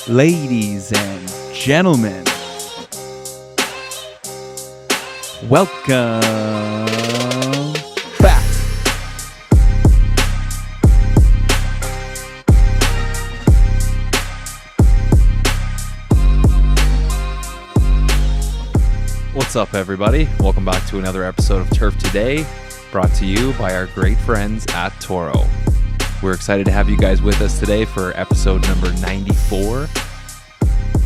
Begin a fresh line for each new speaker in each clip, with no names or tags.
Ladies and gentlemen, welcome back. What's up, everybody? Welcome back to another episode of Turf Today, brought to you by our great friends at Toro. We're excited to have you guys with us today for episode number 94.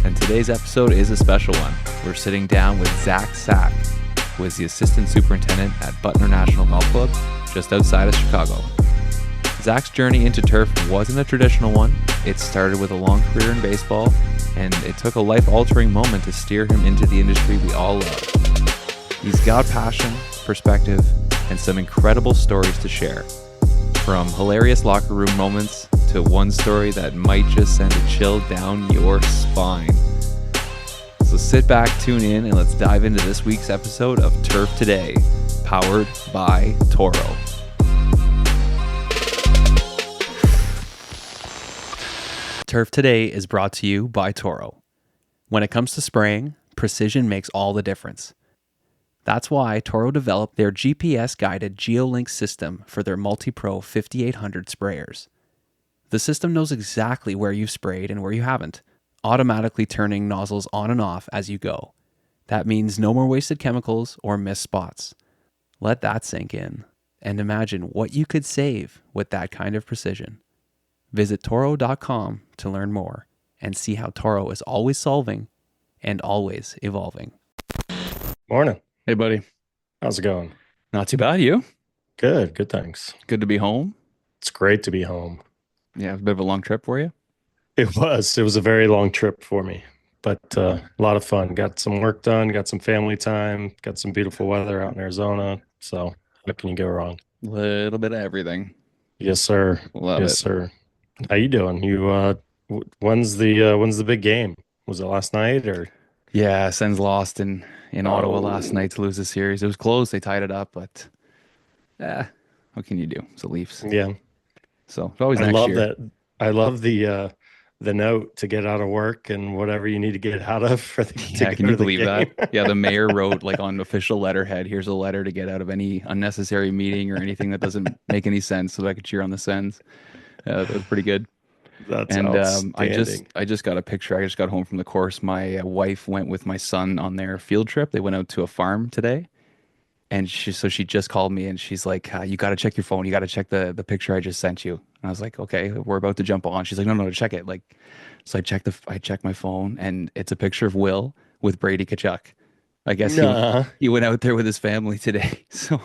And today's episode is a special one. We're sitting down with Zach Sack, who is the assistant superintendent at Butler National Golf Club, just outside of Chicago. Zach's journey into turf wasn't a traditional one. It started with a long career in baseball, and it took a life-altering moment to steer him into the industry we all love. He's got passion, perspective, and some incredible stories to share. From hilarious locker room moments to one story that might just send a chill down your spine. So sit back, tune in, and let's dive into this week's episode of Turf Today, powered by Toro. Turf Today is brought to you by Toro. When it comes to spraying, precision makes all the difference. That's why Toro developed their GPS-guided GeoLink system for their Multi-Pro 5800 sprayers. The system knows exactly where you've sprayed and where you haven't, automatically turning nozzles on and off as you go. That means no more wasted chemicals or missed spots. Let that sink in, and imagine what you could save with that kind of precision. Visit Toro.com to learn more and see how Toro is always solving and always evolving.
Morning.
Hey, buddy.
How's it going?
Not too bad, you?
Good, thanks.
Good to be home?
It's great to be home.
Yeah, a bit of a long trip for you?
It was a very long trip for me, but a lot of fun. Got some work done, got some family time, got some beautiful weather out in Arizona. So what can you go wrong?
A little bit of everything.
Yes, sir.
Love
yes,
it.
sir. How you doing? You when's the big game? Was it last night or?
Yeah, Sens lost in Ottawa last night to lose the series. It was close. They tied it up, but what can you do? It's the Leafs.
Yeah.
So it's always
I
next
love
year.
that. I love the note to get out of work and whatever you need to get out of for the
Yeah, can you believe that? Yeah, the mayor wrote like on official letterhead, here's a letter to get out of any unnecessary meeting or anything that doesn't make any sense so that I could cheer on the Sens. That was pretty good.
That's
And
outstanding.
I just got a picture. I just got home from the course. My wife went with my son on their field trip. They went out to a farm today. And she just called me and she's like, you got to check your phone. You got to check the picture I just sent you. And I was like, okay, we're about to jump on. She's like, no, check it. Like, so I checked my phone and it's a picture of Will with Brady Tkachuk. I guess
Nah.
he went out there with his family today. So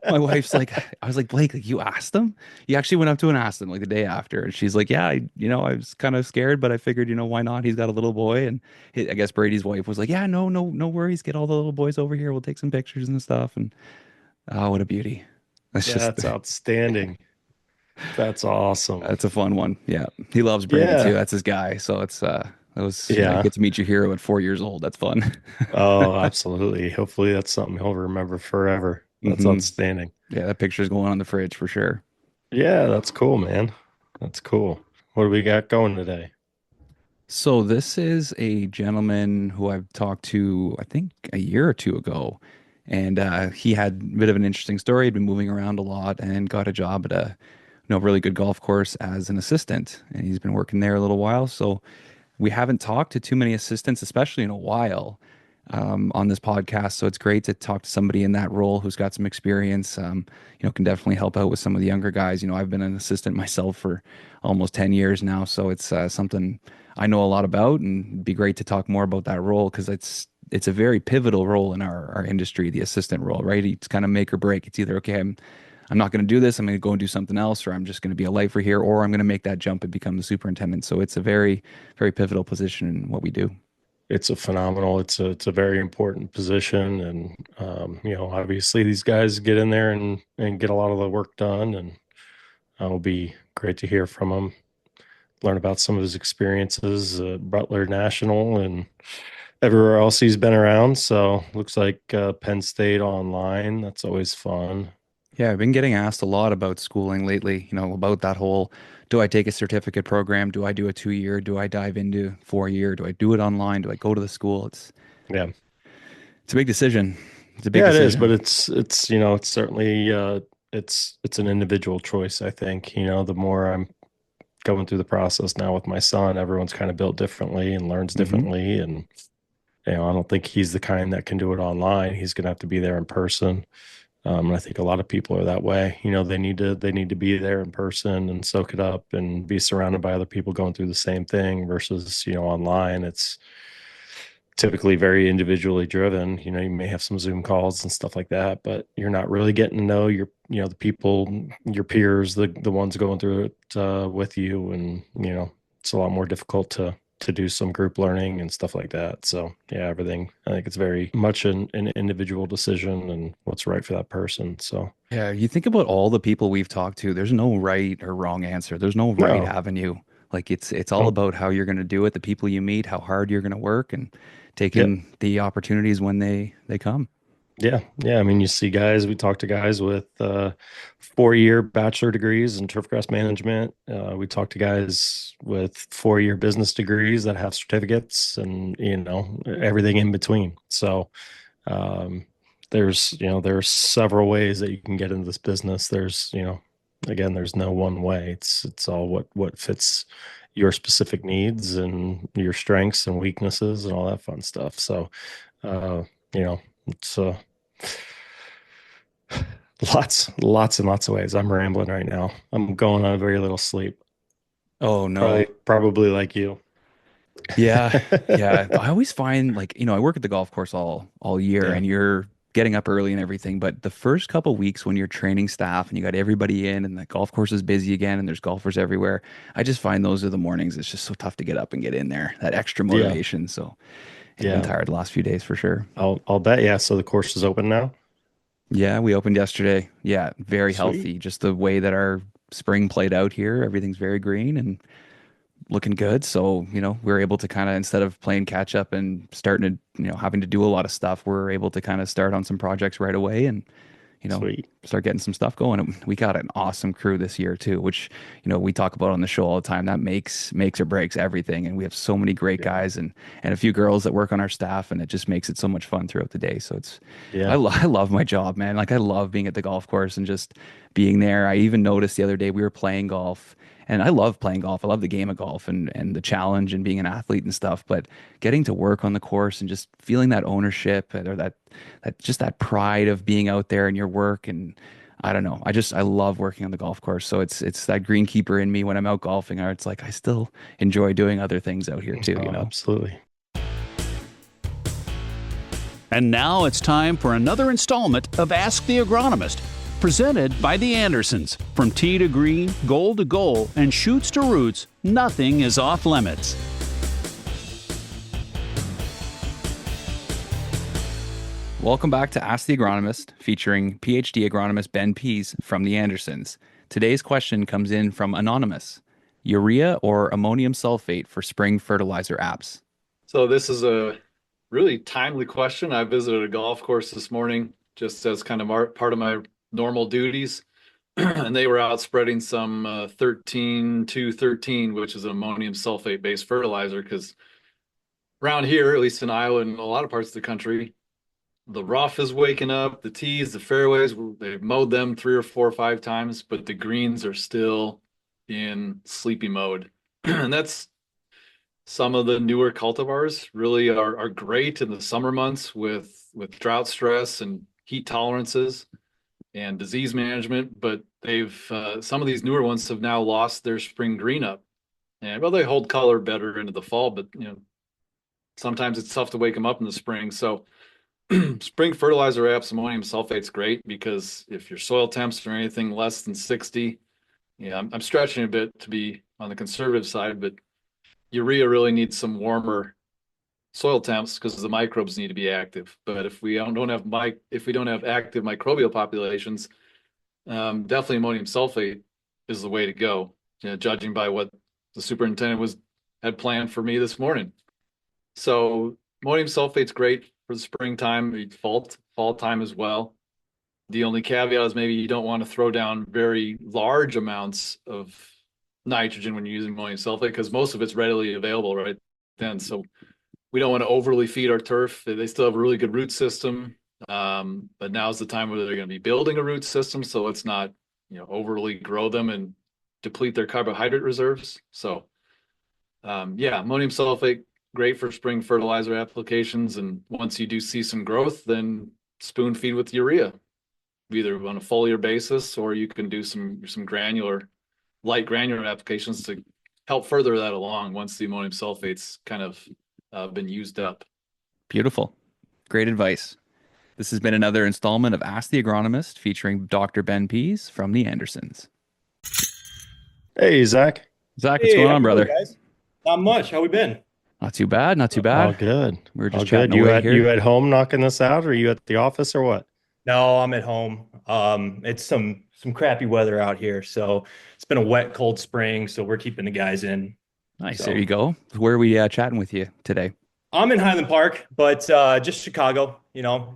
my wife's like, I was like, Blake, like, you asked him? You actually went up to and asked him like the day after. And she's like, yeah, I was kind of scared, but I figured, why not? He's got a little boy. And I guess Brady's wife was like, yeah, no worries. Get all the little boys over here. We'll take some pictures and stuff. And oh, what a beauty.
That's outstanding. That's awesome.
That's a fun one. Yeah. He loves Brady too. That's his guy. So it's, I get to meet your hero at 4 years old. That's fun.
Oh, absolutely. Hopefully that's something he'll remember forever. That's outstanding.
Yeah, that picture's going on the fridge for sure.
Yeah, that's cool, man. That's cool. What do we got going today?
So this is a gentleman who I've talked to, I think, a year or two ago. And he had a bit of an interesting story. He'd been moving around a lot and got a job at a really good golf course as an assistant. And he's been working there a little while. So we haven't talked to too many assistants, especially in a while, on this podcast. So it's great to talk to somebody in that role who's got some experience, can definitely help out with some of the younger guys. I've been an assistant myself for almost 10 years now. So it's something I know a lot about, and it'd be great to talk more about that role because it's a very pivotal role in our industry, the assistant role, right? It's kind of make or break. It's either, okay, I'm not going to do this. I'm going to go and do something else, or I'm just going to be a lifer here, or I'm going to make that jump and become the superintendent. So it's a very, very pivotal position in what we do.
It's it's a very important position. And, obviously these guys get in there and get a lot of the work done, and it'll be great to hear from him, learn about some of his experiences at Butler National and everywhere else he's been around. So looks like Penn State online. That's always fun.
Yeah, I've been getting asked a lot about schooling lately, about that whole, do I take a certificate program? Do I do a 2 year? Do I dive into 4 year? Do I do it online? Do I go to the school?
Yeah.
It's a big decision. It's a big
Yeah, it is, but
decision.
it's certainly it's an individual choice, I think. The more I'm going through the process now with my son, everyone's kind of built differently and learns
Hmm.
differently. And, I don't think he's the kind that can do it online. He's going to have to be there in person. And I think a lot of people are that way. They need to be there in person and soak it up and be surrounded by other people going through the same thing versus, online. It's typically very individually driven. You may have some Zoom calls and stuff like that, but you're not really getting to know the people, your peers, the ones going through it with you, and it's a lot more difficult to do some group learning and stuff like that. So yeah, everything. I think it's very much an individual decision and what's right for that person. So
Yeah, you think about all the people we've talked to, there's no right or wrong answer. There's no right
no,
avenue. Like it's all
no,
about how you're going to do it, the people you meet, how hard you're going to work and
yep.
taking the opportunities when they come.
Yeah, yeah. I mean, you see guys. We talk to guys with 4-year bachelor degrees in turfgrass management. We talk to guys with 4-year business degrees that have certificates, and everything in between. So um, there's several ways that you can get into this business. Again, there's no one way. It's all what fits your specific needs and your strengths and weaknesses and all that fun stuff. So uh, you know, it's lots and lots of ways. I'm rambling right now. I'm going on very little sleep.
Oh
Probably,
no.
probably like you.
Yeah, yeah. I always find like, I work at the golf course all year
Yeah,
and you're getting up early and everything, but the first couple weeks when you're training staff and you got everybody in and the golf course is busy again and there's golfers everywhere, I just find those are the mornings. It's just so tough to get up and get in there. That extra
yeah,
motivation. So, yeah, I've been
yeah.
tired the last few days for sure.
I'll bet. Yeah. So the course is open now.
Yeah, we opened yesterday. Yeah, very
Sweet,
healthy. Just the way that our spring played out here, everything's very green and looking good. So, we're able to kind of, instead of playing catch up and starting to, having to do a lot of stuff, we're able to kind of start on some projects right away and, you know,
sweet.
start getting some stuff going. And we got an awesome crew this year too, which, we talk about on the show all the time. That makes or breaks everything. And we have so many great
Yeah,
guys and a few girls that work on our staff, and it just makes it so much fun throughout the day. So
yeah.
I love my job, man. Like I love being at the golf course and just being there. I even noticed the other day we were playing golf. And I love playing golf. I love the game of golf and the challenge and being an athlete and stuff. But getting to work on the course and just feeling that ownership or that pride of being out there in your work, and I don't know. I love working on the golf course. So it's that greenkeeper in me when I'm out golfing, or it's like I still enjoy doing other things out here too.
Oh, absolutely.
And now it's time for another installment of Ask the Agronomist, presented by the Andersons. From tee to green, goal to goal, and shoots to roots, nothing is off limits.
Welcome back to Ask the Agronomist, featuring PhD agronomist Ben Pease from the Andersons. Today's question comes in from Anonymous. Urea or ammonium sulfate for spring fertilizer apps?
So this is a really timely question. I visited a golf course this morning just as kind of part of my normal duties, and they were out spreading some 13-2-13, which is an ammonium sulfate based fertilizer. Because around here, at least in Iowa and a lot of parts of the country, the rough is waking up, the tees, the fairways, they've mowed them 3 or 4 or 5 times, but the greens are still in sleepy mode. And that's some of the newer cultivars really are great in the summer months with drought stress and heat tolerances and disease management, but they've some of these newer ones have now lost their spring green up. And well, they hold color better into the fall, but sometimes it's tough to wake them up in the spring. So spring fertilizer apps, ammonium sulfate's great because if your soil temps are anything less than 60, yeah, I'm stretching a bit to be on the conservative side, but urea really needs some warmer soil temps because the microbes need to be active. But if we don't have active microbial populations, definitely ammonium sulfate is the way to go. Judging by what the superintendent had planned for me this morning. So ammonium sulfate's great for the springtime, fall time as well. The only caveat is maybe you don't want to throw down very large amounts of nitrogen when you're using ammonium sulfate because most of it's readily available right then. So we don't want to overly feed our turf. They still have a really good root system, but now's the time where they're going to be building a root system, so let's not overly grow them and deplete their carbohydrate reserves. So yeah, ammonium sulfate, great for spring fertilizer applications. And once you do see some growth, then spoon feed with urea, either on a foliar basis, or you can do some light granular applications to help further that along once the ammonium sulfate's kind of been used up.
Beautiful. Great advice. This has been another installment of Ask the Agronomist featuring Dr. Ben Pease from the Andersons.
Hey, Zach.
Zach, what's going on, brother?
Guys? Not much. How we been?
Not too bad. Not too bad.
All good.
We were just
All
chatting
good. You
away
at
here.
you at home knocking this out, or are you at the office, or what?
No, I'm at home. It's some crappy weather out here, so it's been a wet, cold spring. So we're keeping the guys in.
Nice.
So-
There you go. Where are we chatting with you today?
I'm in Highland Park, but just Chicago.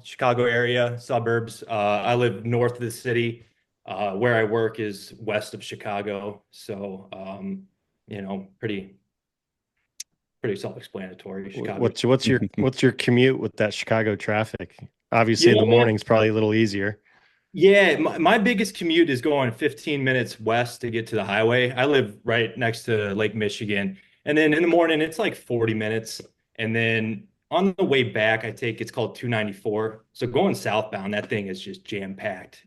Chicago area, suburbs. I live north of the city. Where I work is west of Chicago, so pretty self-explanatory. Chicago.
What's your commute with that Chicago traffic? Obviously,
You
in the
know,
morning's probably a little easier.
Yeah, my biggest commute is going 15 minutes west to get to the highway. I live right next to Lake Michigan. And then in the morning, it's like 40 minutes. And then on the way back, it's called 294. So going southbound, that thing is just jam-packed,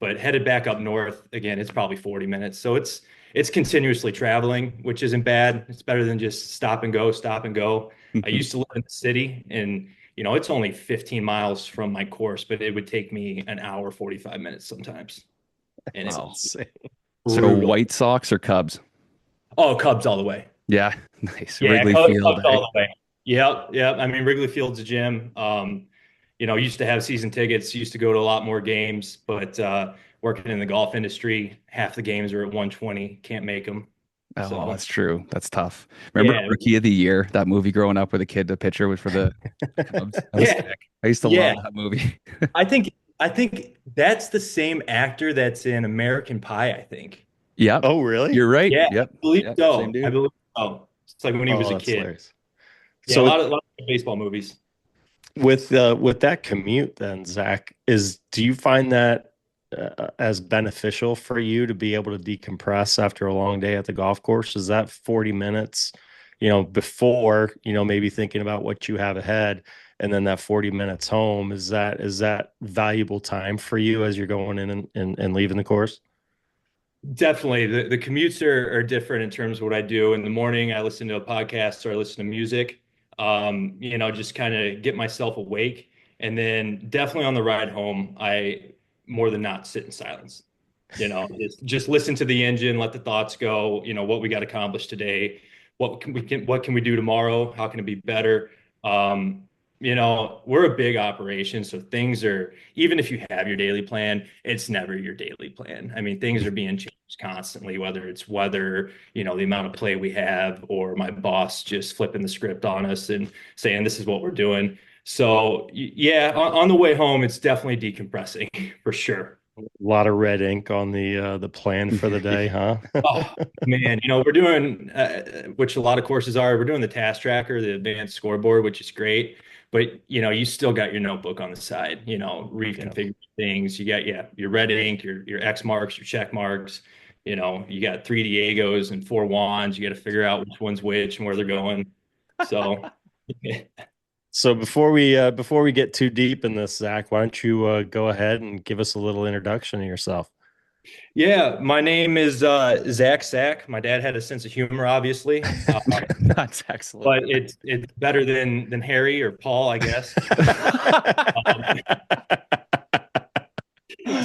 But headed back up north, again, it's probably 40 minutes. So it's continuously traveling, which isn't bad. It's better than just stop and go, stop and go. I used to live in the city, and it's only 15 miles from my course, but it would take me an hour, 45 minutes sometimes. And
Wow.
it's
So
brutal.
White Sox or Cubs?
Oh, Cubs all the way.
Yeah. Nice.
Yeah,
Wrigley
Cubs
Field.
all the way. Yep. I mean, Wrigley Field's a gym. Used to have season tickets, used to go to a lot more games, but working in the golf industry, half the games are at 120, can't make them.
Oh,
So-
that's true. That's tough. Remember
Yeah.
Rookie of the Year, that movie growing up where the pitcher was for the Cubs? That was
Yeah.
sick. I used to
Yeah.
love that movie.
I think that's the same actor that's in American Pie, I think.
Yep.
Oh, really?
You're right.
Yeah,
Yep.
I believe
Yep.
so.
Same dude.
I believe so. It's like when he was a
that's
kid.
hilarious.
Yeah,
So
a lot of baseball movies.
with that commute, then, Zach, do you find that as beneficial for you to be able to decompress after a long day at the golf course? Is that 40 minutes, before, maybe thinking about what you have ahead, and then that 40 minutes home, is that valuable time for you as you're going in and leaving the course?
Definitely. The commutes are different in terms of what I do. In the morning, I listen to a podcast or I listen to music, just kind of get myself awake. And then definitely on the ride home, I more than not sit in silence. Just listen to the engine, let the thoughts go, what we got accomplished today, what can we do tomorrow? How can it be better? We're a big operation, so things are, even if you have your daily plan, it's never your daily plan. I mean, things are being changed constantly, whether it's weather, the amount of play we have, or my boss just flipping the script on us and saying, this is what we're doing. So yeah, on the way home, it's definitely decompressing for sure.
A lot of red ink on the plan for the day, huh?
Oh man, we're doing which a lot of courses are. We're doing the task tracker, the advanced scoreboard, which is great. But you still got your notebook on the side. Reconfigure things. You got your red ink, your X marks, your check marks. You got 3 Diegos and 4 Juans. You got to figure out which one's which and where they're going. So.
So before we get too deep in this, Zach, why don't you go ahead and give us a little introduction of yourself?
Yeah, my name is Zach Sack. My dad had a sense of humor, obviously.
That's excellent.
But it's better than Harry or Paul, I guess.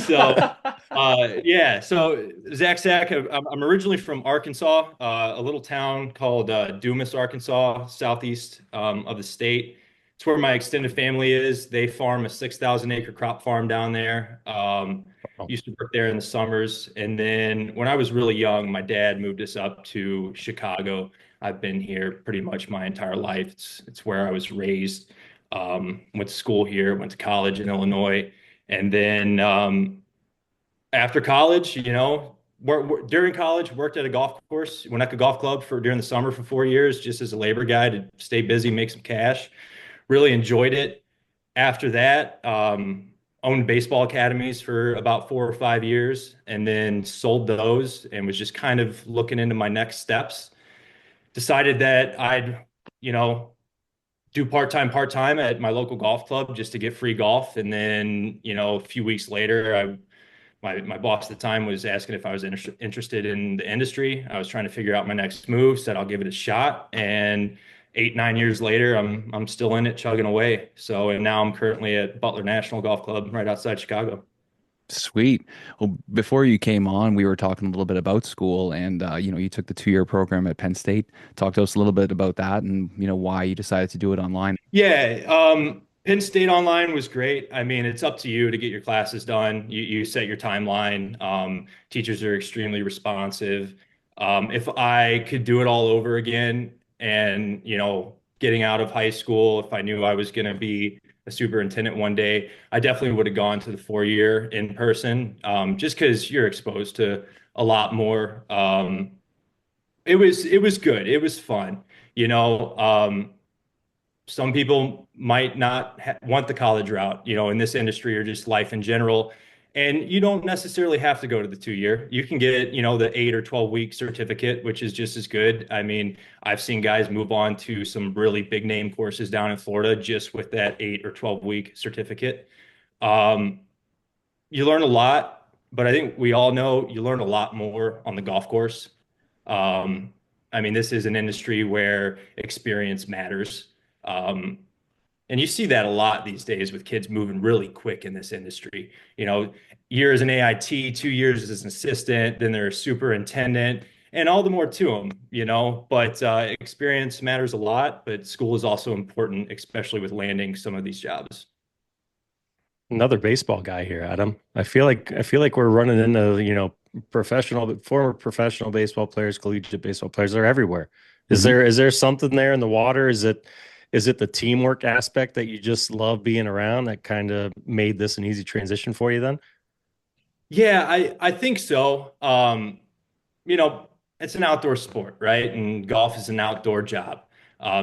So Zach Sack, I'm originally from Arkansas, a little town called Dumas, Arkansas, southeast of the state. It's where my extended family is. They farm a 6,000-acre crop farm down there. Used to work there in the summers. And then when I was really young, my dad moved us up to Chicago. I've been here pretty much my entire life. It's where I was raised. Went to school here, went to college in Illinois. And then after college, during college, worked at a golf course, Winnetka Golf Club for during the summer for 4 years, just as a labor guy to stay busy, make some cash. Really enjoyed it. After that, owned baseball academies for about 4 or 5 years, and then sold those and was just kind of looking into my next steps. Decided that I'd, you know, do part time at my local golf club just to get free golf. And then, a few weeks later, my boss at the time was asking if I was interested in the industry. I was trying to figure out my next move, said I'll give it a shot. And 8, 9 years later, I'm still in it, chugging away. So, and now I'm currently at Butler National Golf Club right outside Chicago.
Sweet. Well, before you came on, we were talking a little bit about school, and you took the 2-year program at Penn State. Talk to us a little bit about that, and why you decided to do it online.
Yeah, Penn State online was great. I mean, it's up to you to get your classes done. You set your timeline. Teachers are extremely responsive. If I could do it all over again, and getting out of high school, if I knew I was going to be a superintendent one day, I definitely would have gone to the 4 year in person, just because you're exposed to a lot more. It was good. It was fun. Some people might not want the college route, in this industry or just life in general. And you don't necessarily have to go to the 2 year. You can get, the 8 or 12 week certificate, which is just as good. I mean, I've seen guys move on to some really big name courses down in Florida just with that 8 or 12 week certificate. Um, you learn a lot, but I think we all know you learn a lot more on the golf course. Um, I mean, this is an industry where experience matters. Um, and you see that a lot these days with kids moving really quick in this industry. Year as an AIT, 2 years as an assistant, then they're a superintendent, and all the more to them. But experience matters a lot, but school is also important, especially with landing some of these jobs.
Another baseball guy here, Adam. I feel like we're running into, former professional baseball players, collegiate baseball players. They're everywhere. Is there something there in the water? Is it the teamwork aspect that you just love being around that kind of made this an easy transition for you then?
Yeah, I think so. You know, it's an outdoor sport, right? And golf is an outdoor job.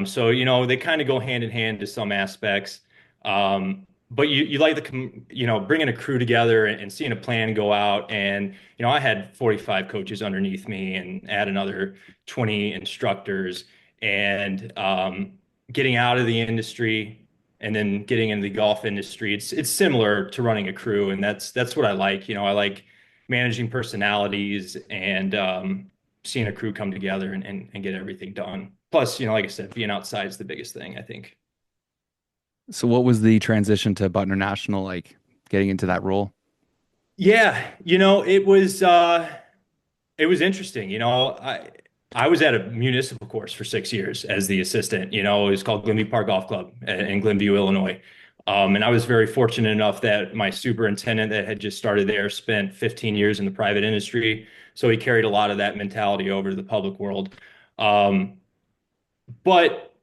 So, they kind of go hand in hand to some aspects. But you like bringing a crew together and seeing a plan go out. And, I had 45 coaches underneath me and add another 20 instructors, and getting out of the industry and then getting into the golf industry. It's similar to running a crew. And that's what I like. I like managing personalities and seeing a crew come together and get everything done. Plus, like I said, being outside is the biggest thing, I think.
So, what was the transition to Butler National like, getting into that role?
Yeah, it was interesting. I was at a municipal course for 6 years as the assistant. It was called Glenview Park Golf Club in Glenview, Illinois. And I was very fortunate enough that my superintendent that had just started there spent 15 years in the private industry. So he carried a lot of that mentality over to the public world. Um, but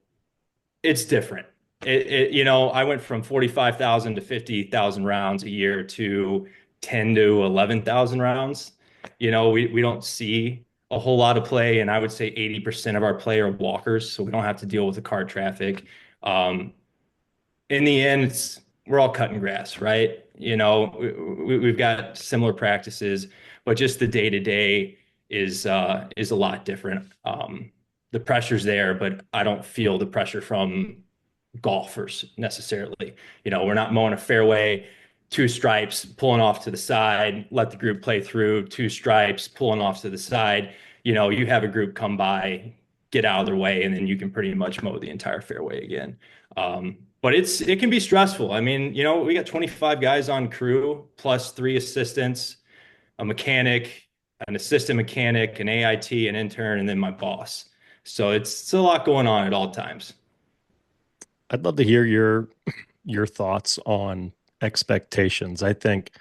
it's different. I went from 45,000 to 50,000 rounds a year to 10 to 11,000 rounds. We don't see a whole lot of play, and I would say 80% of our play are walkers, so we don't have to deal with the car traffic. Um, in the end, we're all cutting grass, right? We've got similar practices, but just the day to day is a lot different. The pressure's there, but I don't feel the pressure from golfers necessarily. We're not mowing a fairway, two stripes, pulling off to the side, let the group play through, two stripes, pulling off to the side. You have a group come by, get out of their way, and then you can pretty much mow the entire fairway again. But it can be stressful. I mean, we got 25 guys on crew plus 3 assistants, a mechanic, an assistant mechanic, an AIT, an intern, and then my boss. So it's a lot going on at all times.
I'd love to hear your thoughts on expectations. I think,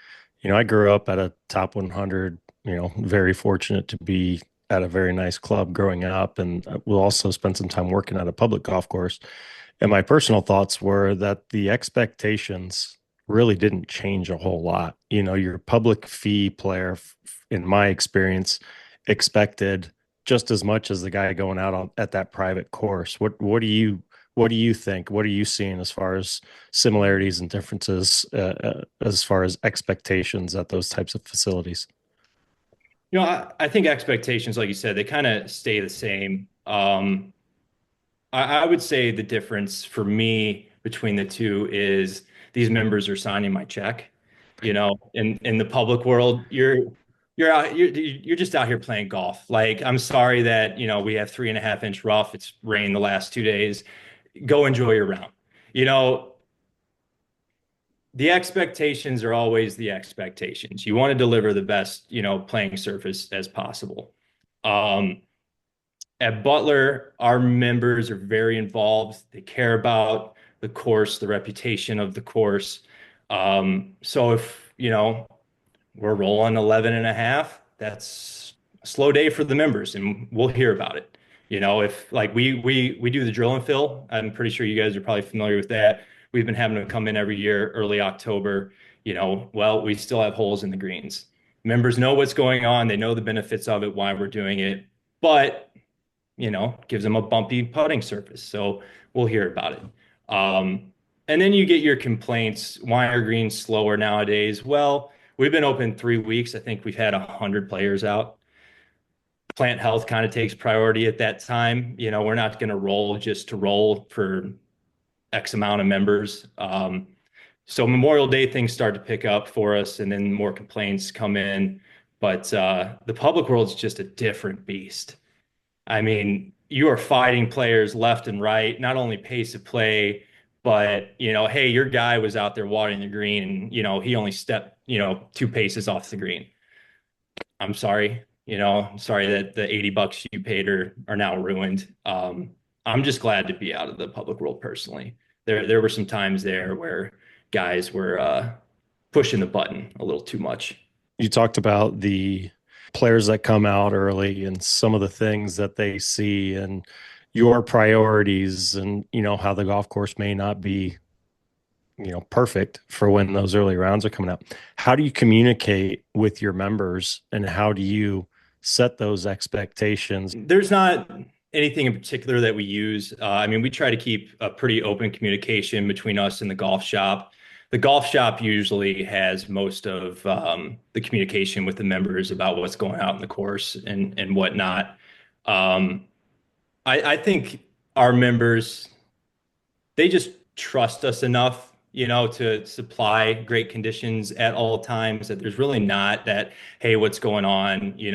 I grew up at a top 100, very fortunate to be at a very nice club growing up, and we'll also spend some time working at a public golf course. And my personal thoughts were that the expectations really didn't change a whole lot. You know, your public fee player, in my experience, expected just as much as the guy going out at that private course. What do you think? What are you seeing as far as similarities and differences as far as expectations at those types of facilities?
I think expectations, like you said, they kind of stay the same. I would say the difference for me between the two is these members are signing my check. In the public world, you're just out here playing golf. Like, I'm sorry that, we have 3.5 inch rough. It's rained the last 2 days. Go enjoy your round. You know, the expectations are always the expectations. You want to deliver the best, playing surface as possible. Um, at Butler, our members are very involved. They care about the course, the reputation of the course. So if, we're rolling 11 and a half, that's a slow day for the members, and we'll hear about it. If like we do the drill and fill, I'm pretty sure you guys are probably familiar with that. We've been having to come in every year, early October. Well, we still have holes in the greens. Members know what's going on. They know the benefits of it, why we're doing it, but gives them a bumpy putting surface. So we'll hear about it. And then you get your complaints. Why are greens slower nowadays? Well, we've been open 3 weeks. I think we've had 100 players out. Plant health kind of takes priority at that time. We're not going to roll just to roll for X amount of members. So Memorial Day, things start to pick up for us, and then more complaints come in. But the public world's just a different beast. I mean, you are fighting players left and right, not only pace of play, but, hey, your guy was out there watering the green and, he only stepped, 2 paces off the green. I'm sorry, I'm sorry that the $80 you paid are now ruined. I'm just glad to be out of the public world personally. There were some times there where guys were pushing the button a little too much.
You talked about the players that come out early and some of the things that they see and your priorities, and how the golf course may not be perfect for when those early rounds are coming up. How do you communicate with your members, and how do you set those expectations?
There's not anything in particular that we use. We try to keep a pretty open communication between us and the golf shop. The golf shop usually has most of the communication with the members about what's going out in the course and whatnot. I think our members, they just trust us enough, to supply great conditions at all times, that there's really not that, hey, what's going on? Did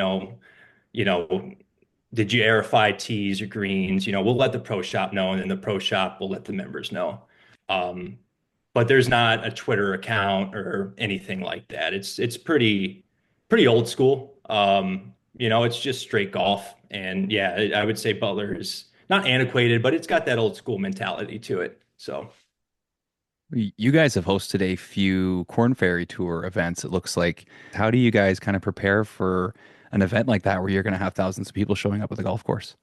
you aerify tees or greens? We'll let the pro shop know, and then the pro shop will let the members know. But there's not a Twitter account or anything like that. It's pretty old school. It's just straight golf. And yeah, I would say Butler is not antiquated, but it's got that old school mentality to it. So
You guys have hosted a few Corn Ferry Tour events, it looks like. How do you guys kind of prepare for an event like that where you're going to have thousands of people showing up at the golf course?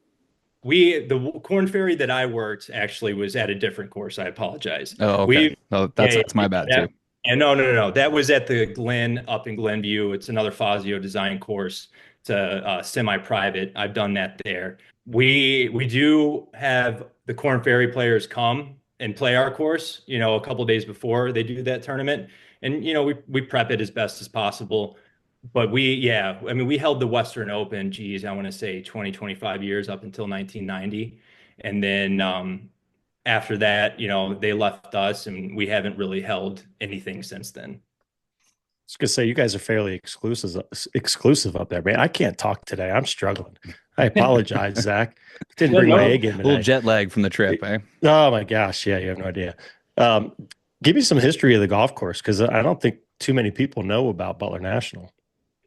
The Corn Ferry that I worked actually was at a different course. I apologize.
Oh, okay. That's my bad too.
And no. That was at the Glen up in Glenview. It's another Fazio design course. It's a semi-private. I've done that there. We do have the Corn Ferry players come and play our course, a couple of days before they do that tournament. And, we prep it as best as possible. But we held the Western Open, I want to say 20, 25 years up until 1990. And then after that, they left us, and we haven't really held anything since then.
I was going to say, you guys are fairly exclusive up there, man. I can't talk today. I'm struggling. I apologize, Zach. Didn't bring my A game today.
A little jet lag from the trip, eh?
Oh my gosh. Yeah, you have no idea. Give me some history of the golf course, because I don't think too many people know about Butler National.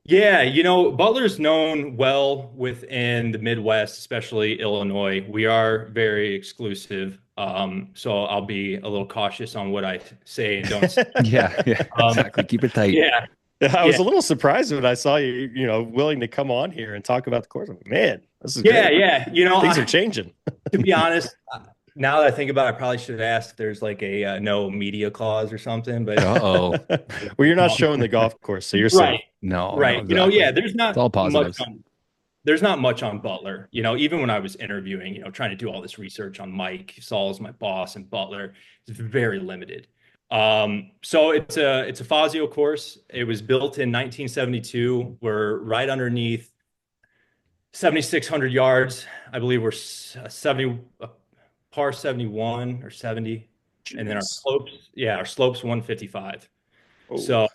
Yeah, Butler's known well within the Midwest, especially Illinois. We are very exclusive. So I'll be a little cautious on what I say and don't say.
Yeah, exactly. Keep it tight.
Yeah.
I was a little surprised when I saw you, willing to come on here and talk about the course. I'm like, man, this is
great.
Yeah. Things are changing.
To be honest, Now that I think about it, I probably should have asked if there's like a no media clause or something, but
Uh-oh.
Well, you're not showing the golf course, so you're safe.
right,
No, no,
right. You know,
exactly.
yeah,
It's all positives.
there's not much on Butler. You know, even when I was interviewing, you know, trying to do all this research on Mike Saul's my boss and Butler, it's very limited. So it's a Fazio course. It was built in 1972. We're right underneath 7,600 yards. I believe we're 70 par 71 or 70, and then
Jeez.
our slopes 155.
Oh.
So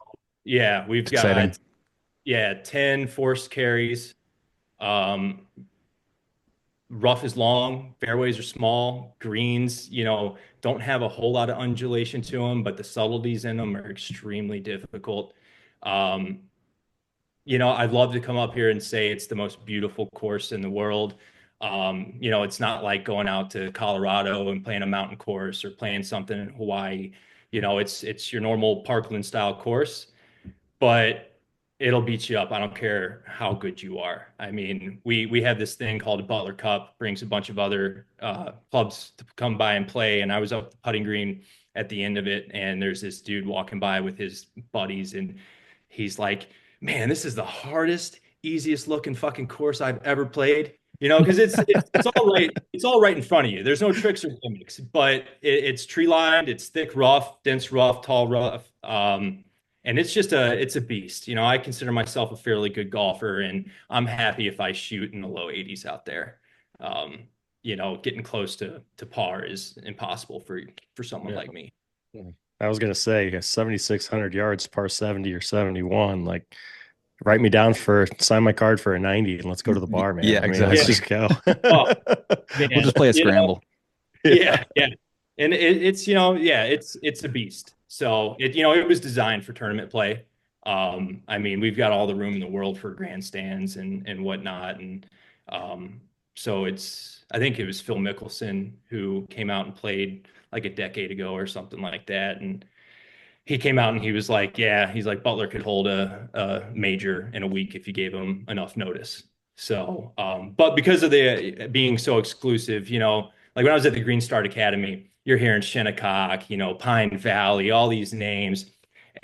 yeah, we've
It's
got
exciting.
10 forced carries. Um, Rough is long, fairways are small, greens, you know, don't have a whole lot of undulation to them, but the subtleties in them are extremely difficult. Um, you know, I'd love to come up here and say it's the most beautiful course in the world. You know, it's not like going out to Colorado and playing a mountain course or playing something in Hawaii. You know, it's your normal Parkland style course, but it'll beat you up. I don't care how good you are. I mean, we have this thing called a Butler Cup, brings a bunch of other clubs to come by and play. And I was up the putting green at the end of it, and there's this dude walking by with his buddies, and he's like, "Man, this is the hardest, easiest looking fucking course I've ever played." You know, because it's all right. It's all right in front of you. There's no tricks or gimmicks, but it's tree lined. It's thick rough, dense rough, tall rough. And it's a beast. You know, I consider myself a fairly good golfer, and I'm happy if I shoot in the low 80s out there. Um, you know, getting close to par is impossible for someone
Yeah.
like me.
I was gonna say 7,600 yards, par 70 or 71. Like, write me down sign my card for a 90, and let's go to the bar, man.
Yeah,
I mean, let's
exactly.
just go.
Oh,
We'll
man,
just play a
you know,
scramble.
yeah, yeah. And it's, you know, yeah, it's a beast. So you know, it was designed for tournament play. I mean, we've got all the room in the world for grandstands and whatnot. And um, so I think it was Phil Mickelson who came out and played like a decade ago or something like that. And he came out and he was like, yeah, he's like, Butler could hold a major in a week if you gave him enough notice. So, but because of the being so exclusive, you know, like when I was at the Green Start Academy, you're hearing Shinnecock, you know, Pine Valley, all these names.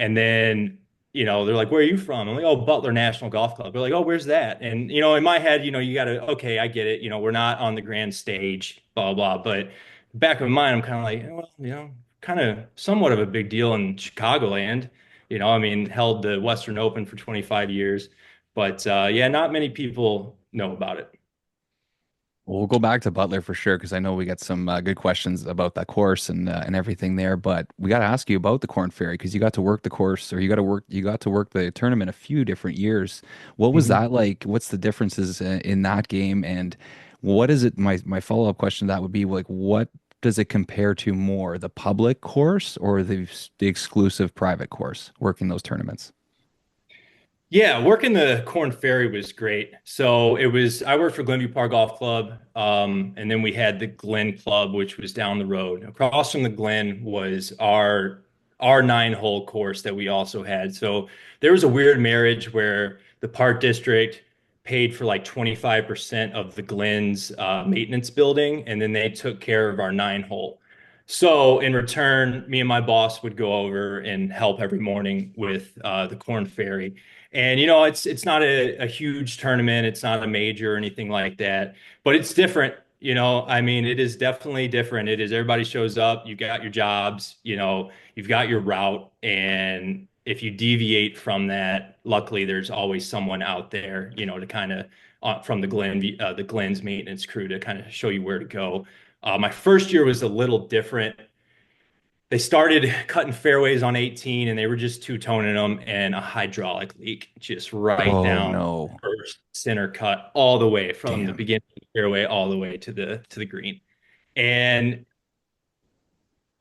And then, you know, they're like, where are you from? I'm like, oh, Butler National Golf Club. They're like, oh, where's that? And, you know, in my head, you know, you got to, okay, I get it. You know, we're not on the grand stage, blah, blah. But back of my mind, I'm kind of like, well, you know, kind of somewhat of a big deal in Chicagoland. You know, I mean, held the Western Open for 25 years. But yeah, not many people know about it.
We'll go back to Butler for sure because I know we got some good questions about that course and everything there. But we got to ask you about the Corn Ferry because you got to work the course, or you got to work the tournament a few different years. What was that like? What's the differences in that game, and what is it? My follow-up question to that would be like, what does it compare to more, the public course or the exclusive private course? Working those tournaments.
Yeah, working the Corn Ferry was great. So I worked for Glenview Park Golf Club, and then we had the Glen Club, which was down the road. Across from the Glen was our 9-hole course that we also had. So there was a weird marriage where the Park District paid for like 25% of the Glen's maintenance building, and then they took care of our 9-hole. So in return, me and my boss would go over and help every morning with the Corn Ferry. And you know, it's not a huge tournament, it's not a major or anything like that, but it's different. You know, I mean, it is definitely different. It is everybody shows up, you got your jobs, you know, you've got your route, and if you deviate from that, luckily there's always someone out there, you know, to kind of from the Glenn's maintenance crew to kind of show you where to go. My first year was a little different. They started cutting fairways on 18 and they were just two-toning them, and a hydraulic leak just right
Oh
down
no.
first center cut all the way from the
Damn.
beginning of the fairway all the way to the green. And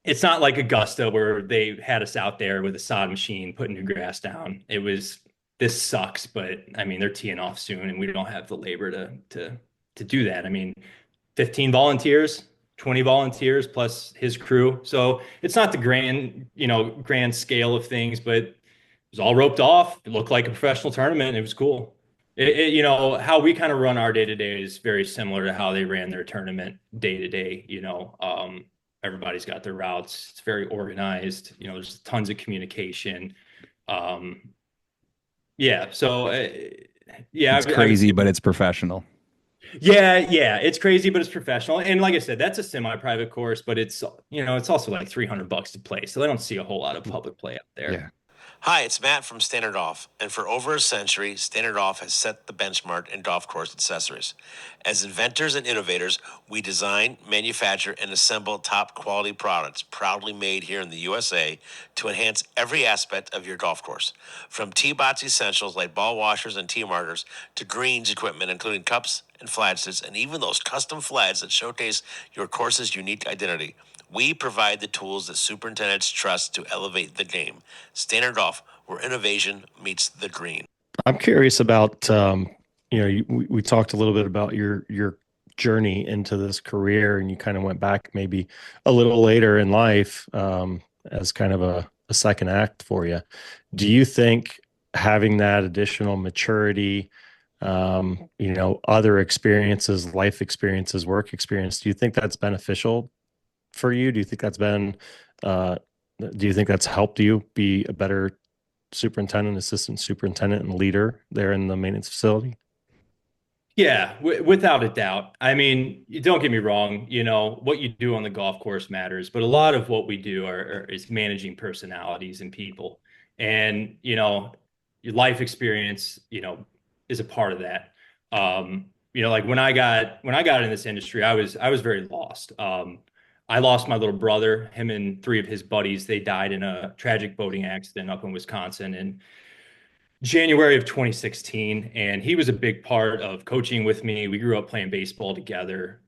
it's not like Augusta where they had us out there with a sod machine putting new grass down. It was, this sucks, but I mean, they're teeing off soon and we don't have the labor to do that. I mean, 15 volunteers, 20 volunteers plus his crew. So it's not the grand, you know, grand scale of things, but it was all roped off. It looked like a professional tournament. It was cool. You know, how we kind of run our day to day is very similar to how they ran their tournament day to day. Everybody's got their routes. It's very organized. You know, there's tons of communication. Um, yeah. So, yeah,
It's
I would
crazy,
say,
but it's professional.
yeah, it's crazy, but it's professional. And like I said, that's a semi-private course, but it's also like $300 to play. So I don't see a whole lot of public play up there.
Yeah.
Hi, it's Matt from Standard Off, and for over a century, Standard Off has set the benchmark in golf course accessories. As inventors and innovators, we design, manufacture, and assemble top quality products proudly made here in the USA to enhance every aspect of your golf course. From tee box essentials like ball washers and tee markers to greens equipment, including cups and flagsticks, and even those custom flags that showcase your course's unique identity. We provide the tools that superintendents trust to elevate the game. Standard Golf, where innovation meets the green.
I'm curious about, we talked a little bit about your journey into this career, and you kind of went back maybe a little later in life as kind of a second act for you. Do you think having that additional maturity, other experiences, life experiences, work experience, do you think that's beneficial for you? Do you think that's helped you be a better superintendent, assistant superintendent, and leader there in the maintenance facility?
Yeah, without a doubt. I mean, don't get me wrong, what you do on the golf course matters, but a lot of what we do is managing personalities and people. And, your life experience, is a part of that. Like when I got in this industry, I was very lost. I lost my little brother, him and three of his buddies. They died in a tragic boating accident up in Wisconsin. And January of 2016, and he was a big part of coaching with me. We grew up playing baseball together.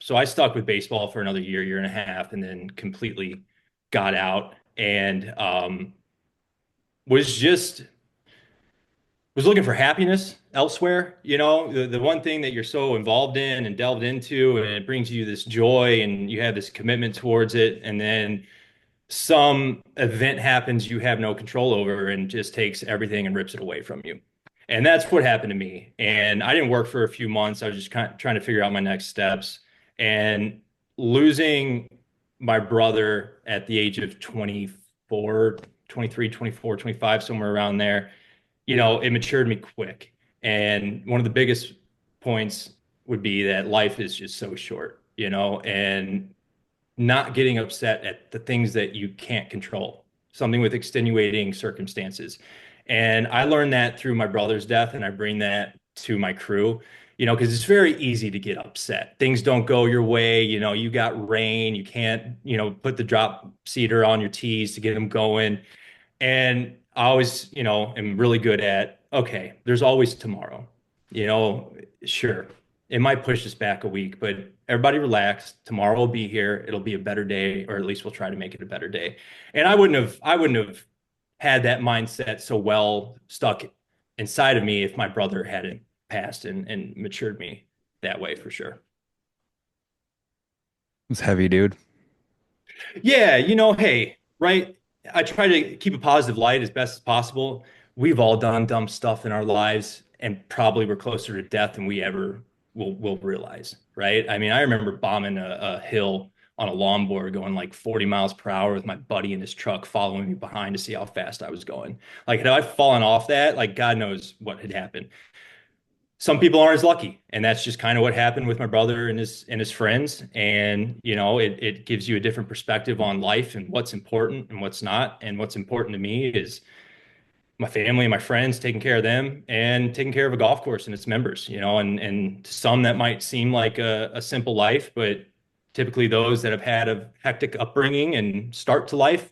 So I stuck with baseball for another year and a half, and then completely got out and was just was looking for happiness elsewhere. The one thing that you're so involved in and delved into, and it brings you this joy, and you have this commitment towards it, and then some event happens you have no control over and just takes everything and rips it away from you. And that's what happened to me. And I didn't work for a few months. I was just kind of trying to figure out my next steps. And losing my brother at the age of 24, 23, 24, 25, somewhere around there, it matured me quick. And one of the biggest points would be that life is just so short, and not getting upset at the things that you can't control, something with extenuating circumstances. And I learned that through my brother's death, and I bring that to my crew, because it's very easy to get upset. Things don't go your way. You got rain, you can't, put the drop seeder on your tees to get them going. And I always, am really good at, okay, there's always tomorrow. Sure, it might push us back a week, but everybody relax. Tomorrow will be here. It'll be a better day, or at least we'll try to make it a better day. And I wouldn't have had that mindset so well stuck inside of me if my brother hadn't passed and matured me that way, for sure.
It's heavy, dude.
Yeah, hey, right. I try to keep a positive light as best as possible. We've all done dumb stuff in our lives, and probably we're closer to death than we ever will realize, right? I mean, I remember bombing a hill on a longboard going like 40 miles per hour with my buddy in his truck following me behind to see how fast I was going. Like, had I fallen off that, like, God knows what had happened. Some people aren't as lucky, and that's just kind of what happened with my brother and his friends. And it gives you a different perspective on life and what's important and what's not. And what's important to me is my family and my friends, taking care of them, and taking care of a golf course and its members. And to some that might seem like a simple life, but typically those that have had a hectic upbringing and start to life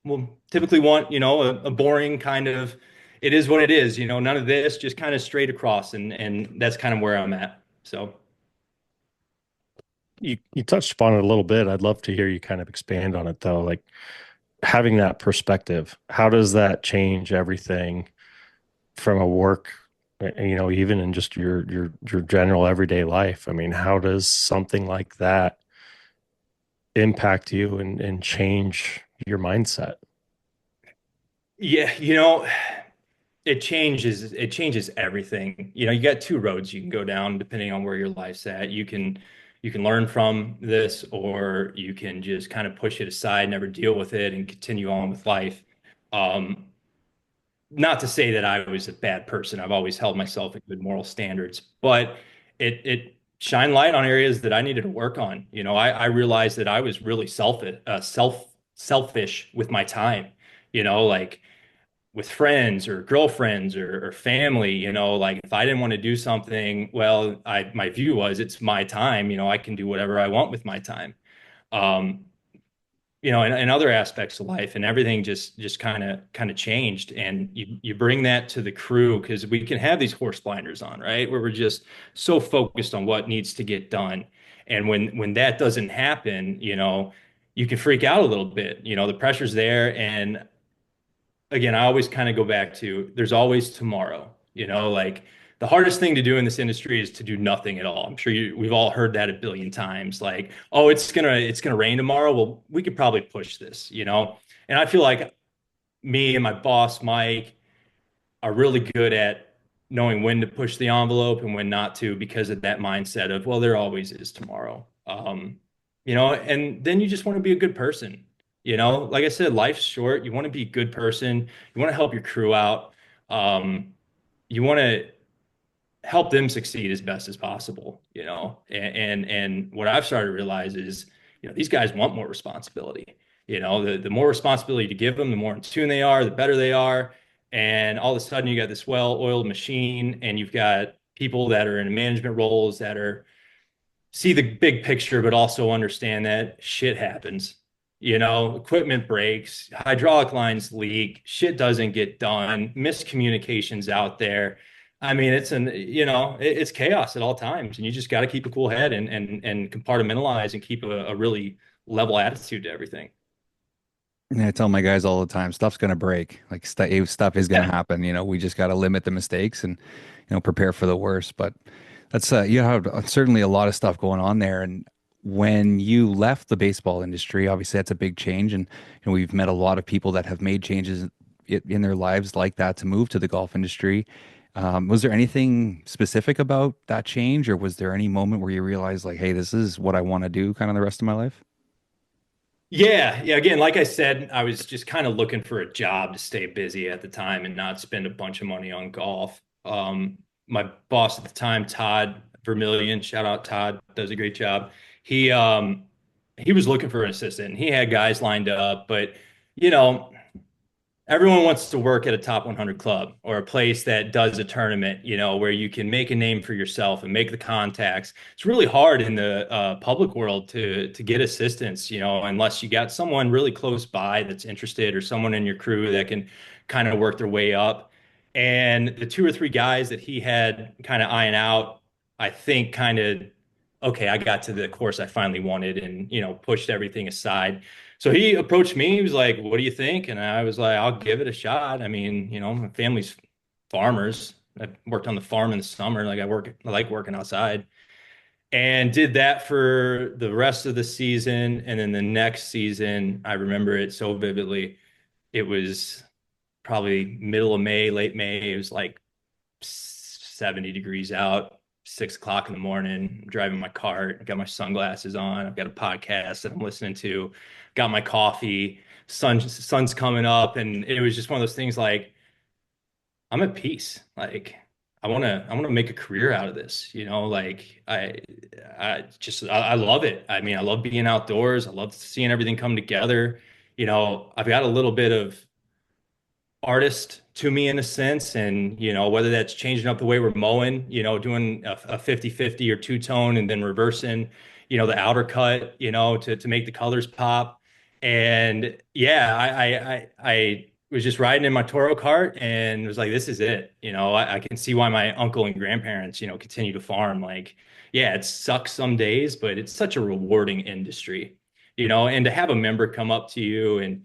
will typically want a boring kind of, it is what it is, none of this, just kind of straight across. And that's kind of where I'm at. So
You touched upon it a little bit. I'd love to hear you kind of expand on it, though. Like, having that perspective, how does that change everything from a work, even in just your general everyday life? I mean, how does something like that impact you and change your mindset?
yeah, it changes everything. You got two roads you can go down depending on where your life's at. You can learn from this, or you can just kind of push it aside, never deal with it, and continue on with life. Um, Not to say that I was a bad person. I've always held myself at good moral standards, but it shined light on areas that I needed to work on. I realized that I was really selfish with my time. Like with friends or girlfriends or family. Like if I didn't want to do something, well, my view was it's my time. I can do whatever I want with my time. Um, and other aspects of life, and everything just kind of changed. And you bring that to the crew, because we can have these horse blinders on, right, where we're just so focused on what needs to get done. And when that doesn't happen, you can freak out a little bit. The pressure's there. And again, I always kind of go back to there's always tomorrow. Like the hardest thing to do in this industry is to do nothing at all. I'm sure we've all heard that a billion times. Like, oh, it's gonna rain tomorrow. Well, we could probably push this. And I feel like me and my boss Mike are really good at knowing when to push the envelope and when not to, because of that mindset of, well, there always is tomorrow. And then you just want to be a good person. Like I said, life's short. You want to be a good person. You want to help your crew out. You want to help them succeed as best as possible. And what I've started to realize is, these guys want more responsibility. The more responsibility to give them, the more in tune they are, the better they are. And all of a sudden you got this well-oiled machine, and you've got people that are in management roles that see the big picture, but also understand that shit happens. Equipment breaks, hydraulic lines leak, shit doesn't get done, miscommunications out there. I mean, it's chaos at all times, and you just got to keep a cool head and compartmentalize and keep a really level attitude to everything.
Yeah, I tell my guys all the time, stuff's gonna break. Like stuff is gonna happen. We just got to limit the mistakes and prepare for the worst. But that's you have certainly a lot of stuff going on there. And when you left the baseball industry, obviously that's a big change. And we've met a lot of people that have made changes in their lives like that to move to the golf industry. Was there anything specific about that change, or was there any moment where you realized like, hey, this is what I want to do kind of the rest of my life?
Yeah. Again, like I said, I was just kind of looking for a job to stay busy at the time and not spend a bunch of money on golf. My boss at the time, Todd Vermillion, shout out Todd, does a great job. He was looking for an assistant, and he had guys lined up, but you know, everyone wants to work at a top 100 club or a place that does a tournament, where you can make a name for yourself and make the contacts. It's really hard in the public world to get assistance, unless you got someone really close by that's interested, or someone in your crew that can kind of work their way up. And the two or three guys that he had kind of eyeing out, I think kind of, okay, I got to the course I finally wanted, and, pushed everything aside. So he approached me. He was like, "What do you think?" And I was like, "I'll give it a shot." I mean, my family's farmers. I worked on the farm in the summer. Like I like working outside, and did that for the rest of the season. And then the next season, I remember it so vividly. It was probably middle of May, late May. It was like 70 degrees out, 6 o'clock in the morning. I'm driving my cart, got my sunglasses on. I've got a podcast that I'm listening to, got my coffee, sun's coming up. And it was just one of those things like, I'm at peace. Like I want to make a career out of this, like I love it. I mean, I love being outdoors. I love seeing everything come together. I've got a little bit of artist to me in a sense, and whether that's changing up the way we're mowing, doing a 50-50 or two-tone, and then reversing the outer cut, to make the colors pop. And yeah, I was just riding in my Toro cart and was like, this is it. I can see why my uncle and grandparents continue to farm. Like, yeah, it sucks some days, but it's such a rewarding industry. And to have a member come up to you and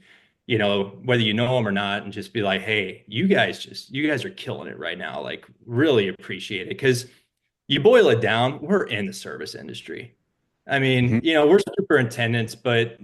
whether you know them or not, and just be like, "Hey, you guys are killing it right now. Like, really appreciate it." Because you boil it down, we're in the service industry. I mean,
Mhm.
we're superintendents, but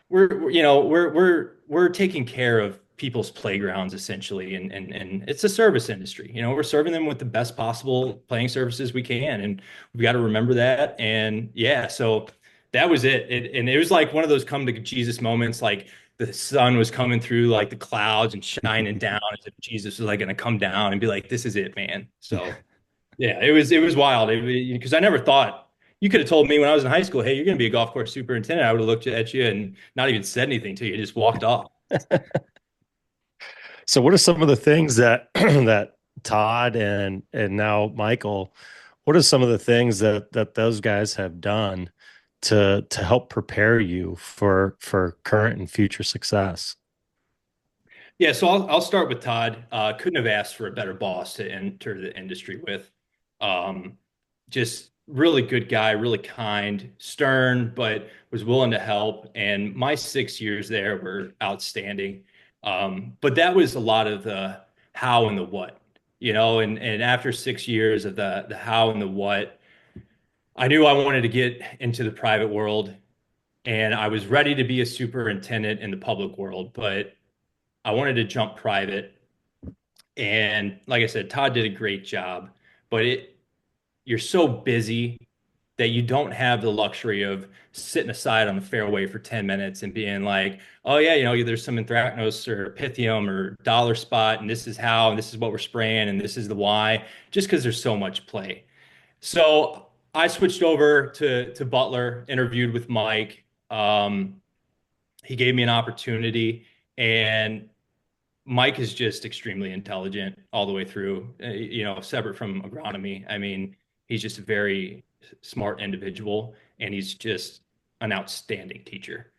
we're taking care of people's playgrounds essentially, and it's a service industry. We're serving them with the best possible playing services we can, and we've got to remember that. And yeah, so that was it. And it was like one of those come to Jesus moments, like the sun was coming through like the clouds and shining down as if Jesus was like going to come down and be like, "This is it, man." So yeah, it was wild. Because I never thought you could have told me when I was in high school, "Hey, you're going to be a golf course superintendent." I would have looked at you and not even said anything to you, just walked off.
So what are some of the things that that Todd and now Michael, what are some of the things that those guys have done to help prepare you for current and future success?
Yeah, so I'll start with Todd. Couldn't have asked for a better boss to enter the industry with. Um, just really good guy, really kind, stern, but was willing to help. And my 6 years there were outstanding. But that was a lot of the how and the what, and after 6 years of the how and the what, I knew I wanted to get into the private world, and I was ready to be a superintendent in the public world, but I wanted to jump private. And like I said, Todd did a great job, but you're so busy that you don't have the luxury of sitting aside on the fairway for 10 minutes and being like, "Oh yeah, there's some anthracnose or pythium or dollar spot, and this is how, and this is what we're spraying, and this is the why," just because there's so much play. So I switched over to Butler, interviewed with Mike. He gave me an opportunity, and Mike is just extremely intelligent all the way through, separate from agronomy. I mean, he's just a very smart individual, and he's just an outstanding teacher.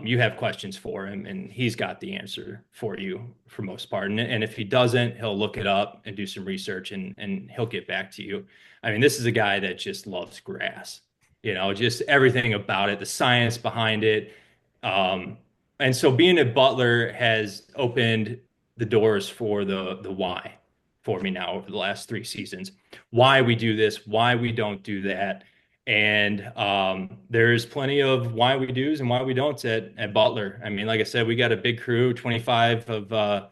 You have questions for him, and he's got the answer for you for most part. And if he doesn't, he'll look it up and do some research, and he'll get back to you. I mean, this is a guy that just loves grass, just everything about it, the science behind it. And so being at Butler has opened the doors for the why for me now over the last 3 seasons. Why we do this, why we don't do that. And there's plenty of why we do's and why we don'ts at Butler. I mean, like I said, we got a big crew, 25 of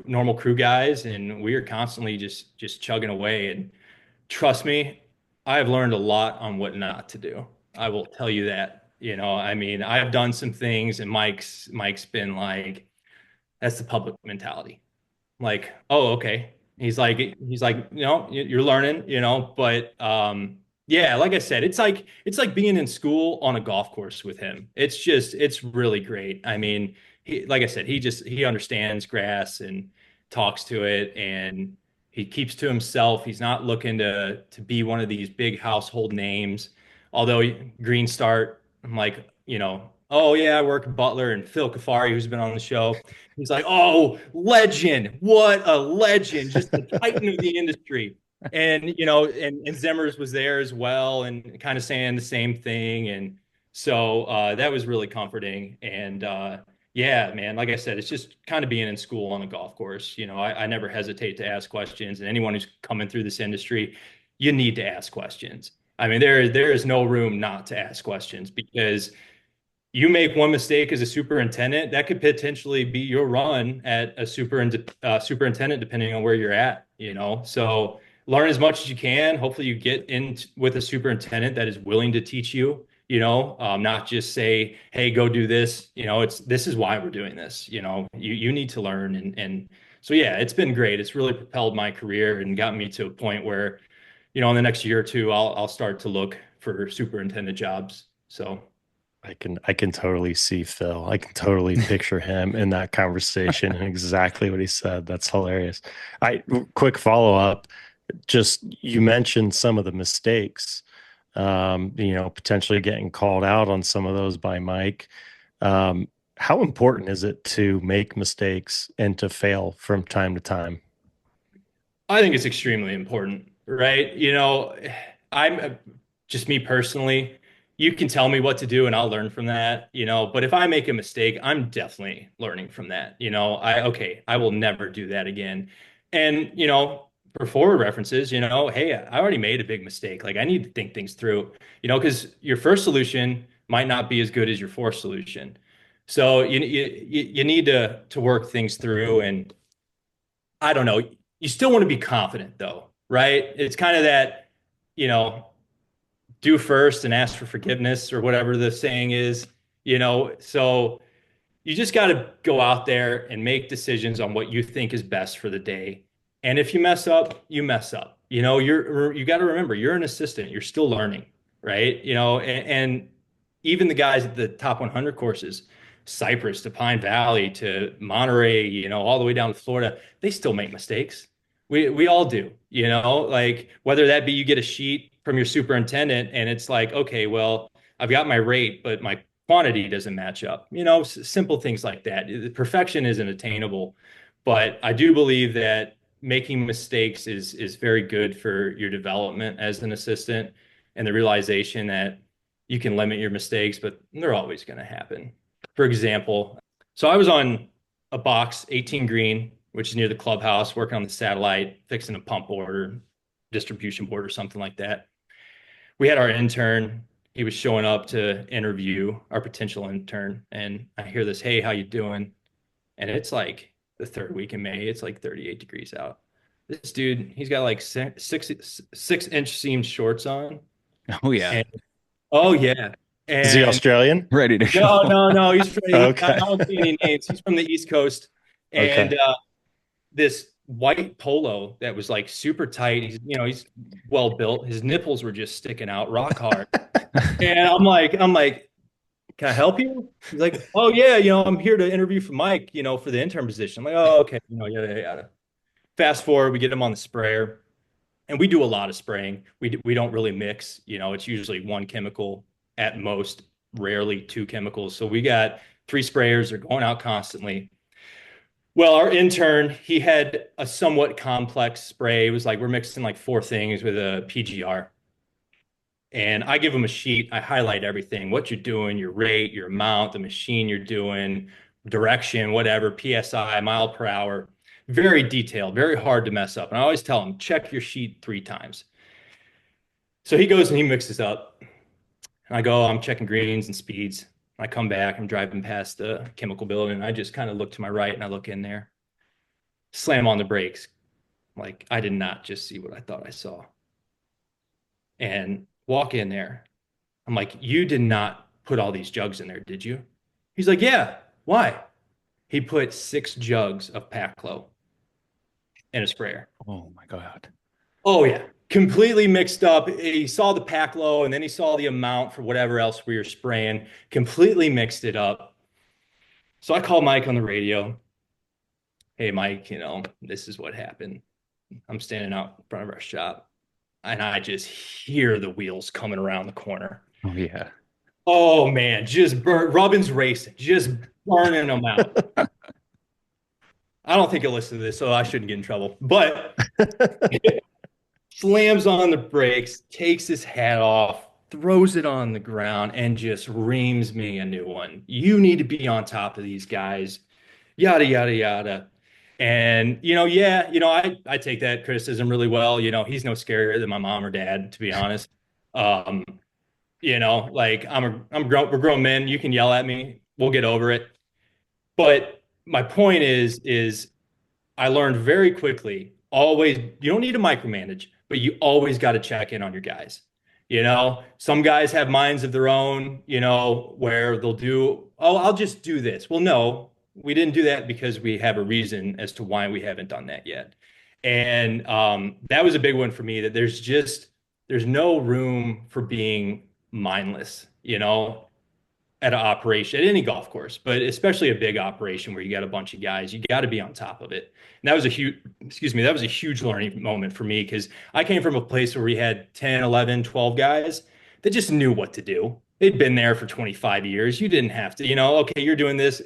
normal crew guys, and we are constantly just chugging away. And trust me, I have learned a lot on what not to do. I will tell you that. I mean, I've done some things, and Mike's been like, "That's the public mentality." I'm like, "Oh, okay." He's like, you're learning, but yeah, like I said, it's like being in school on a golf course with him. It's really great. I mean, like I said, he understands grass and talks to it, and he keeps to himself. He's not looking to be one of these big household names. Although Green Start, I'm like, "Oh yeah, I work at Butler," and Phil Kafari, who's been on the show, he's like, "Oh, legend! What a legend! Just the titan of the industry." And and Zimmers was there as well, and kind of saying the same thing. And so that was really comforting. And yeah, man, like I said, it's just kind of being in school on a golf course. I never hesitate to ask questions, and anyone who's coming through this industry, you need to ask questions. I mean, there is no room not to ask questions, because you make one mistake as a superintendent, that could potentially be your run at a superintendent, depending on where you're at. So learn as much as you can. Hopefully you get in with a superintendent that is willing to teach you, not just say, "Hey, go do this." This is why we're doing this. You need to learn. And so, yeah, it's been great. It's really propelled my career and gotten me to a point where, in the next year or two, I'll start to look for superintendent jobs. So
I can totally see Phil. I can totally picture him in that conversation and exactly what he said. That's hilarious. Quick follow up. Just, you mentioned some of the mistakes, potentially getting called out on some of those by Mike. How important is it to make mistakes and to fail from time to time?
I think it's extremely important, right? I'm just me personally. You can tell me what to do and I'll learn from that, but if I make a mistake, I'm definitely learning from that. I will never do that again. And, for forward references, hey, I already made a big mistake. Like, I need to think things through, because your first solution might not be as good as your fourth solution. So you need to work things through, and I don't know. You still want to be confident though, right? It's kind of that, you know, do first and ask for forgiveness or whatever the saying is, so you just got to go out there and make decisions on what you think is best for the day. And if you mess up, you mess up. You got to remember you're an assistant. You're still learning, right? And even the guys at the top 100 courses, Cypress to Pine Valley to Monterey, all the way down to Florida, they still make mistakes. We all do, like whether that be you get a sheet from your superintendent and it's like, okay, well, I've got my rate, but my quantity doesn't match up. Simple things like that. Perfection isn't attainable, but I do believe that making mistakes is very good for your development as an assistant, and the realization that you can limit your mistakes, but they're always going to happen. For example, so I was on a box 18 green, which is near the clubhouse, working on the satellite, fixing a pump board or distribution board or something like that. We had our intern. He was showing up to interview our potential intern, and I hear this, "Hey, how you doing?" And it's like the third week in May. It's like 38 degrees out. This dude, he's got like 6-inch seam shorts on.
Oh yeah.
And, oh yeah.
Is he
And
Australian?
Ready to
no,
go.
no. He's from,
Okay.
I don't see any names. He's from the East Coast. And
Okay.
this white polo that was like super tight. He's well built. His nipples were just sticking out rock hard. And I'm like, can I help you? He's like, oh yeah, I'm here to interview for Mike, for the intern position. I'm like, oh, okay, yada. Fast forward, we get him on the sprayer, and we do a lot of spraying. We don't really mix, it's usually one chemical at most, rarely two chemicals. So we got 3 sprayers, they're going out constantly. Well, our intern, he had a somewhat complex spray. It was like we're mixing like 4 things with a PGR. And I give them a sheet. I highlight everything, what you're doing, your rate, your amount, the machine you're doing, direction, whatever, PSI, mile per hour. Very detailed, very hard to mess up. And I always tell them, check your sheet 3 times. So he goes and he mixes up. And I go, I'm checking greens and speeds. I come back, I'm driving past the chemical building, and I just kind of look to my right and I look in there, slam on the brakes. Like, I did not just see what I thought I saw. And walk in there. I'm like, you did not put all these jugs in there, did you? He's like, yeah. Why? He put 6 jugs of Paclo in a sprayer.
Oh my God.
Oh yeah. Completely mixed up. He saw the Paclo and then he saw the amount for whatever else we were spraying, completely mixed it up. So I called Mike on the radio. Hey, Mike, this is what happened. I'm standing out in front of our shop and I just hear the wheels coming around the corner.
Oh yeah.
Oh man, just Robin's racing, just burning them out. I don't think he'll listen to this, so I shouldn't get in trouble. But slams on the brakes, takes his hat off, throws it on the ground, and just reams me a new one. You need to be on top of these guys, yada, yada, yada. And, I take that criticism really well. He's no scarier than my mom or dad, to be honest. Like we're grown men. You can yell at me. We'll get over it. But my point is I learned very quickly, always, you don't need to micromanage, but you always got to check in on your guys. Some guys have minds of their own, where they'll do, oh, I'll just do this. Well, no, we didn't do that because we have a reason as to why we haven't done that yet. And that was a big one for me, that there's no room for being mindless, at an operation, at any golf course, but especially a big operation where you got a bunch of guys, you got to be on top of it. And that was a huge learning moment for me, because I came from a place where we had 10, 11, 12 guys that just knew what to do. They'd been there for 25 years. You didn't have to, okay, you're doing this,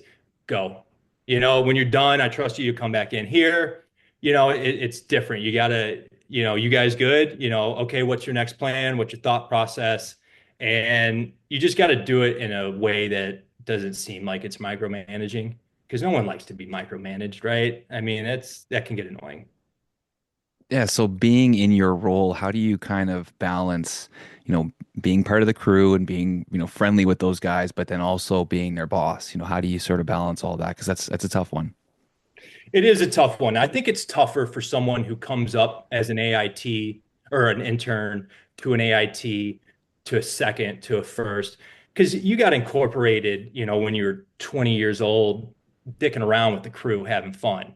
go. When you're done, I trust you, you come back in here. It's different. You got to, you guys good? Okay, what's your next plan? What's your thought process? And you just got to do it in a way that doesn't seem like it's micromanaging, because no one likes to be micromanaged, right? I mean, that can get annoying.
Yeah, so being in your role, how do you kind of balance, being part of the crew and being, friendly with those guys, but then also being their boss? How do you sort of balance all that? Because that's a tough one.
It is a tough one. I think it's tougher for someone who comes up as an AIT or an intern to an AIT to a second to a first, because you got incorporated, when you're 20 years old, dicking around with the crew, having fun,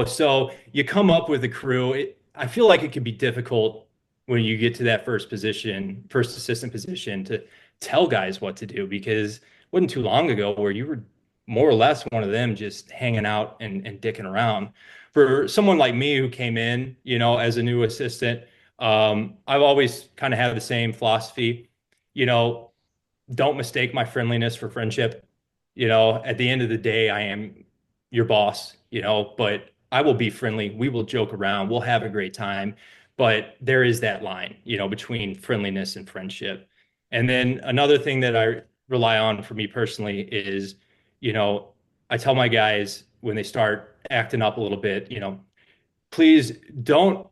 So you come up with a crew. I feel like it can be difficult when you get to that first position, first assistant position, to tell guys what to do, because it wasn't too long ago where you were more or less one of them just hanging out and dicking around. For someone like me who came in, as a new assistant, I've always kind of had the same philosophy, you know, don't mistake my friendliness for friendship. At the end of the day, I am your boss, but I will be friendly. We will joke around. We'll have a great time. But there is that line, between friendliness and friendship. And then another thing that I rely on for me personally is, you know, I tell my guys when they start acting up a little bit, please don't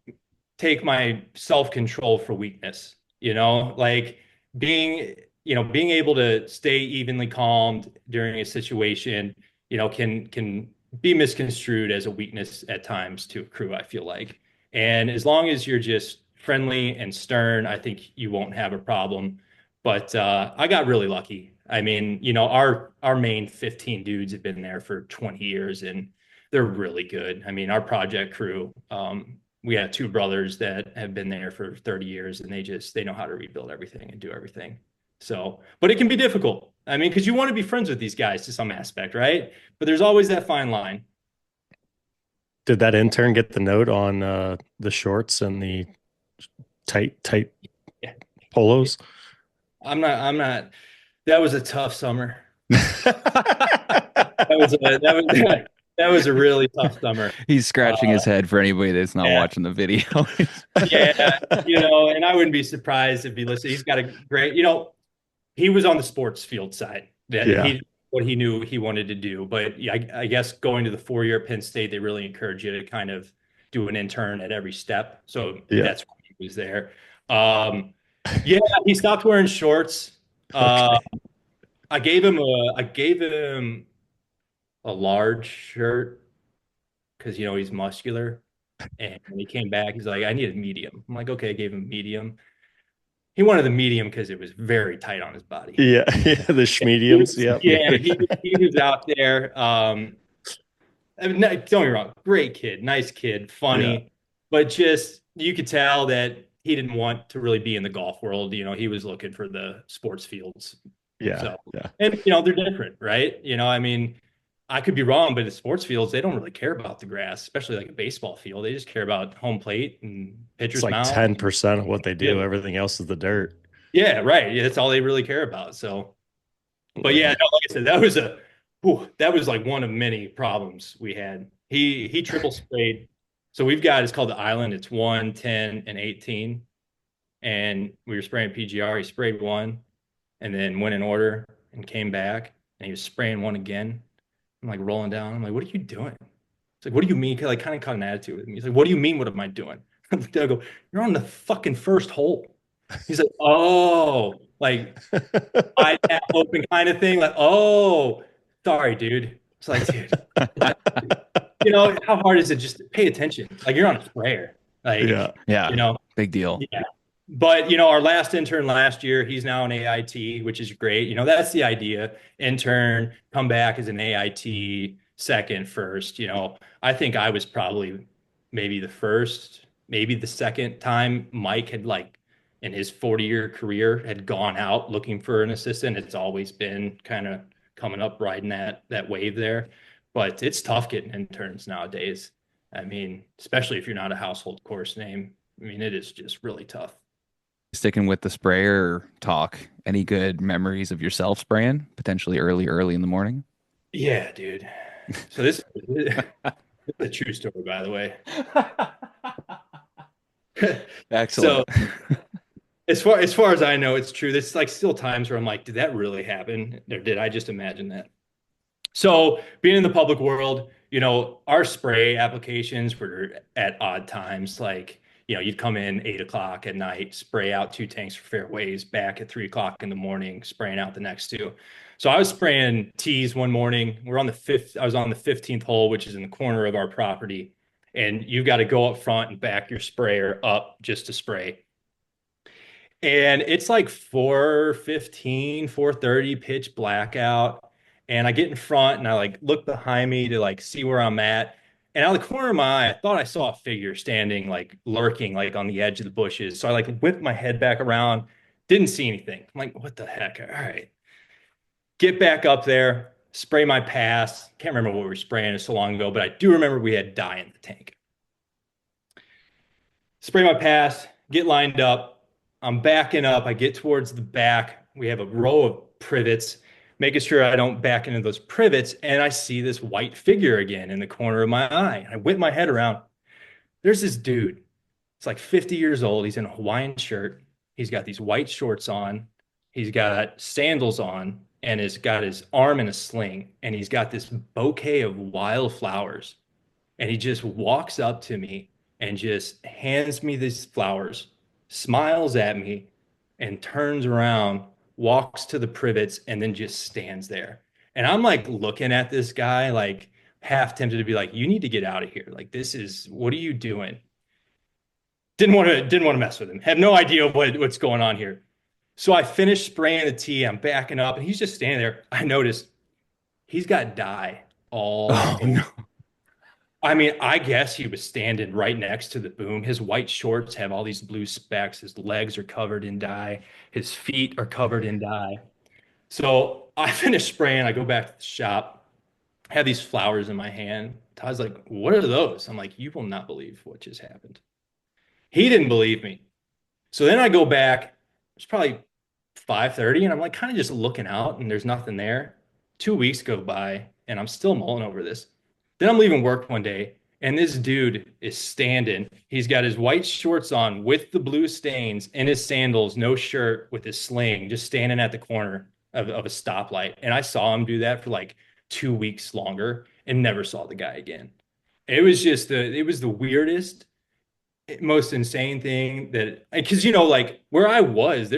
take my self-control for weakness, like being able to stay evenly calmed during a situation, can be misconstrued as a weakness at times to a crew, I feel like. And as long as you're just friendly and stern, I think you won't have a problem. But I got really lucky. I mean, our main 15 dudes have been there for 20 years and they're really good. I mean, our project crew, we have two brothers that have been there for 30 years and they know how to rebuild everything and do everything. So, but it can be difficult. I mean, because you want to be friends with these guys to some aspect, right? But there's always that fine line.
Did that intern get the note on the shorts and the tight
Yeah.
polos?
I'm not. That was a tough summer. That was a really tough summer.
He's scratching his head for anybody that's not watching the video.
Yeah, and I wouldn't be surprised if he listened. He's got a great, he was on the sports field side. What he knew he wanted to do. But I guess going to the 4-year Penn State, they really encourage you to kind of do an intern at every step. So that's why he was there. He stopped wearing shorts.
Okay.
I gave him a large shirt because he's muscular. And when he came back, he's like, I need a medium. I'm like, okay, I gave him medium. He wanted the medium because it was very tight on his body.
Yeah, the schmediums.
He was out there. I mean, don't get me wrong, great kid, nice kid, funny, but just you could tell that he didn't want to really be in the golf world. He was looking for the sports fields. And they're different, right? I mean, I could be wrong, but the sports fields, they don't really care about the grass, especially like a baseball field. They just care about home plate and pitcher's
mound. It's like 10% of what they do. Everything else is the dirt.
Yeah, right. Yeah, that's all they really care about. So, but like I said, that was like one of many problems we had. He triple sprayed. So we've got, it's called the Island. It's 1, 10, and 18. And we were spraying PGR. He sprayed one and then went in order and came back and he was spraying one again. I'm like rolling down. I'm like, what are you doing? It's like, what do you mean? Like kind of caught an attitude with me. He's like, what do you mean? What am I doing? I go, you're on the fucking first hole. He's like, oh, like I tap open kind of thing. Like, oh, sorry, dude. It's like, dude, how hard is it just to pay attention? Like you're on a sprayer. Like,
big deal.
Yeah. But, our last intern last year, he's now an AIT, which is great. That's the idea. Intern, come back as an AIT, second, first. I think I was probably maybe the first, maybe the second time Mike had in his 40-year career had gone out looking for an assistant. It's always been kind of coming up, riding that wave there. But it's tough getting interns nowadays. I mean, especially if you're not a household course name. I mean, it is just really tough.
Sticking with the sprayer talk, any good memories of yourself spraying potentially early in the morning?
Yeah, dude. So this is a true story, by the way.
Excellent.
So as far as I know, it's true. There's still times where I'm like, did that really happen? Or did I just imagine that? So being in the public world, our spray applications were at odd times. Like, you'd come in 8 o'clock at night, spray out 2 tanks for fairways, back at 3 o'clock in the morning, spraying out the next two. So I was spraying tees one morning. I was on the 15th hole, which is in the corner of our property. And you've got to go up front and back your sprayer up just to spray. And it's like 4:15, 4:30, pitch blackout. And I get in front and I like look behind me to like see where I'm at. And out of the corner of my eye, I thought I saw a figure standing, like lurking, like on the edge of the bushes. So I like whipped my head back around, didn't see anything. I'm like, what the heck? All right. Get back up there, spray my pass. Can't remember what we were spraying so long ago, but I do remember we had dye in the tank. Spray my pass, get lined up. I'm backing up. I get towards the back. We have a row of privets, making sure I don't back into those privets. And I see this white figure again in the corner of my eye. I whip my head around. There's this dude. It's like 50 years old. He's in a Hawaiian shirt. He's got these white shorts on. He's got sandals on and has got his arm in a sling. And he's got this bouquet of wildflowers. And he just walks up to me and just hands me these flowers, smiles at me, and turns around, walks to the privets, and then just stands there. And I'm like looking at this guy, like half tempted to be like, you need to get out of here. Like, what are you doing? Didn't want to mess with him. Have no idea what's going on here. So I finished spraying the tee. I'm backing up, and he's just standing there. I noticed he's got dye all over.
no.
I mean, I guess he was standing right next to the boom. His white shorts have all these blue specks. His legs are covered in dye. His feet are covered in dye. So I finished spraying. I go back to the shop, have these flowers in my hand. Todd's like, what are those? I'm like, you will not believe what just happened. He didn't believe me. So then I go back. It's probably 5:30, and I'm like kind of just looking out, and there's nothing there. 2 weeks go by, and I'm still mulling over this. Then I'm leaving work one day, and this dude is standing. He's got his white shorts on with the blue stains and his sandals, no shirt, with his sling, just standing at the corner of a stoplight. And I saw him do that for like 2 weeks longer and never saw the guy again. It was the weirdest, most insane thing because, like where I was,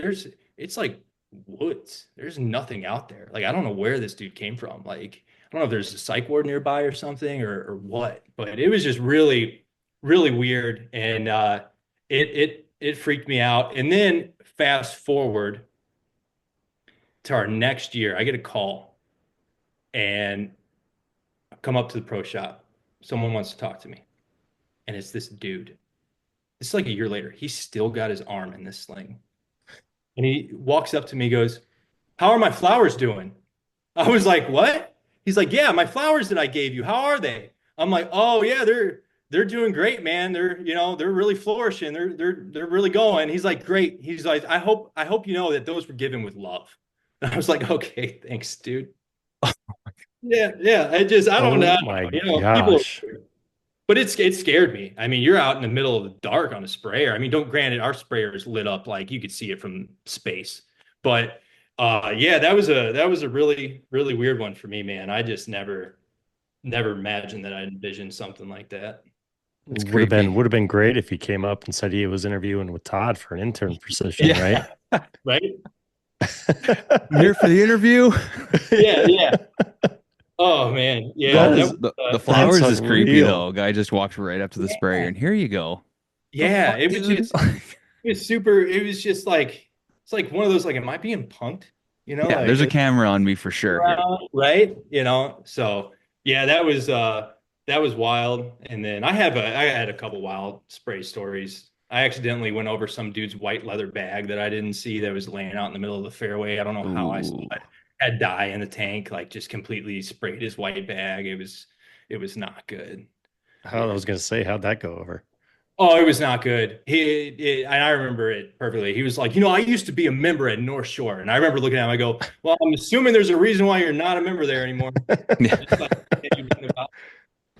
it's like woods. There's nothing out there. Like, I don't know where this dude came from. Like, I don't know if there's a psych ward nearby or something or what, but it was just really, really weird. And it freaked me out. And then fast forward to our next year, I get a call and I come up to the pro shop. Someone wants to talk to me. And it's this dude. It's like a year later. He's still got his arm in this sling. And he walks up to me, goes, how are my flowers doing? I was like, what? He's like, yeah, my flowers that I gave you, how are they? I'm like, oh yeah, they're doing great, man. They're really flourishing. They're really going. He's like, great. He's like, I hope you know that those were given with love. And I was like, okay, thanks, dude. Yeah. I don't know.
My
gosh. But it scared me. I mean, you're out in the middle of the dark on a sprayer. I mean, granted, our sprayer is lit up like you could see it from space. But yeah, that was a really, really weird one for me, man. I just never imagined that I'd envision something like that.
It would have been great if he came up and said he was interviewing with Todd for an intern position, right?
Right?
I'm here for the interview.
Yeah. Oh man, yeah.
The flowers is creepy though. Guy just walked right up to the sprayer, and here you go.
Yeah, it was super. It was just like it's like one of those like, am I being punked?
Yeah,
like,
there's a camera on me for sure.
Right? So yeah, that was wild. And then I had a couple wild spray stories. I accidentally went over some dude's white leather bag that I didn't see that was laying out in the middle of the fairway. I don't know how I saw it. Had dye in the tank, like just completely sprayed his white bag. It was not good.
I was going to say, how'd that go over?
Oh, it was not good. And I remember it perfectly. He was like, I used to be a member at North Shore. And I remember looking at him, I go, well, I'm assuming there's a reason why you're not a member there anymore.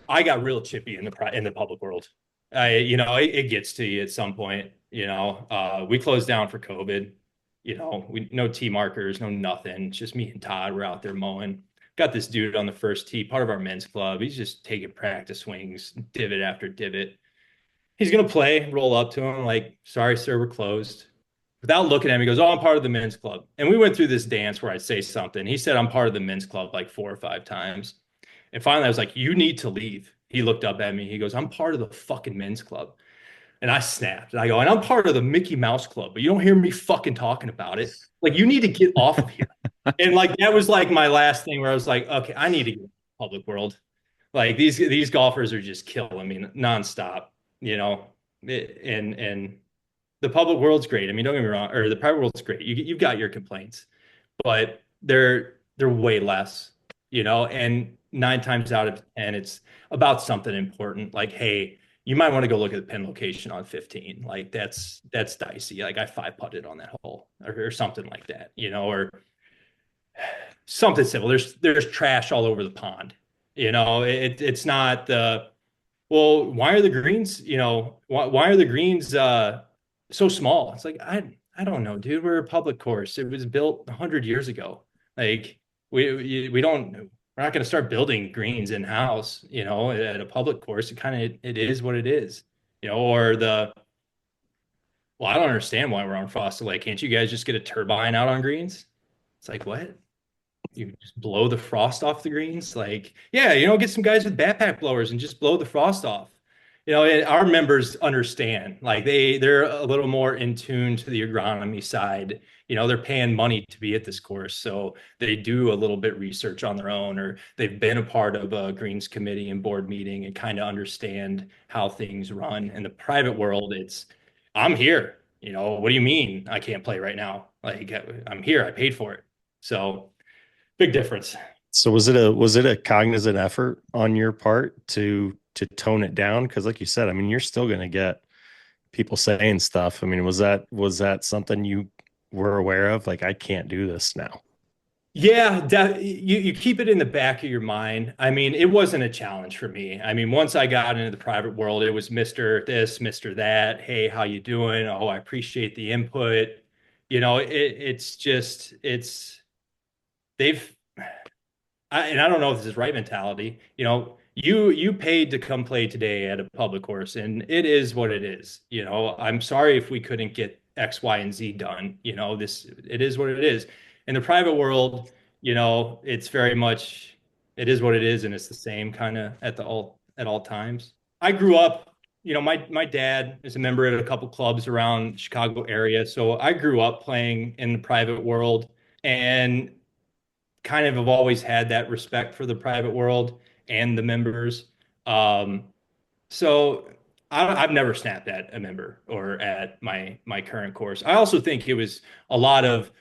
I got real chippy in the public world. It gets to you at some point. We closed down for COVID. No tee markers, no nothing. It's just me and Todd were out there mowing. got this dude on the first tee, part of our men's club. He's just taking practice swings, divot after divot. He's going to play, roll up to him like, sorry, sir, we're closed. Without looking at him, he goes, oh, I'm part of the men's club. And we went through this dance where I'd say something. He said, I'm part of the men's club like 4 or 5 times. And finally, I was like, you need to leave. He looked up at me. He goes, I'm part of the fucking men's club. And I snapped. And I go, and I'm part of the Mickey Mouse Club, but you don't hear me fucking talking about it. Like, you need to get off of here. And like, that was like my last thing where I was like, okay, I need to get in the public world. Like these golfers are just killing me nonstop, you know, and the public world's great. I mean, don't get me wrong, or the private world's great. You've got your complaints, but they're way less, you know, and 9 times out of 10, it's about something important. Like, hey, you might want to go look at the pin location on 15. Like that's dicey. Like I 5-putted on that hole or something like that, you know, or something simple. There's trash all over the pond. You know, it's not the, well, why are the greens, you know, why are the greens so small? It's like, I don't know, dude. We're a public course. It was built 100 years ago. Like we don't, we're not going to start building greens in house, you know, at a public course. It is what it is, you know, or well, I don't understand why we're on Frosted Lake. Can't you guys just get a turbine out on greens? It's like, what? You just blow the frost off the greens? Like, yeah, you know, get some guys with backpack blowers and just blow the frost off. You know, and our members understand, like they're a little more in tune to the agronomy side. You know, they're paying money to be at this course, so they do a little bit research on their own, or they've been a part of a greens committee and board meeting and kind of understand how things run. In the private world, it's, I'm here. You know, what do you mean I can't play right now? Like, I'm here, I paid for it. So big difference.
So was it a cognizant effort on your part to tone it down? Because like you said, I mean, you're still going to get people saying stuff. I mean, was that something you were aware of? Like, I can't do this now.
Yeah, you keep it in the back of your mind. I mean, it wasn't a challenge for me. I mean, once I got into the private world, it was Mr. This, Mr. That. Hey, how you doing? Oh, I appreciate the input. You know, they've, and I don't know if this is right mentality. You know, you paid to come play today at a public course, and it is what it is. You know, I'm sorry if we couldn't get X, Y, and Z done. You know, it is what it is. In the private world, you know, it's very much, it is what it is, and it's the same kind of at all times. I grew up, you know, my dad is a member at a couple clubs around Chicago area, so I grew up playing in the private world, and kind of have always had that respect for the private world and the members. So I've never snapped at a member or at my current course. I also think it was a lot of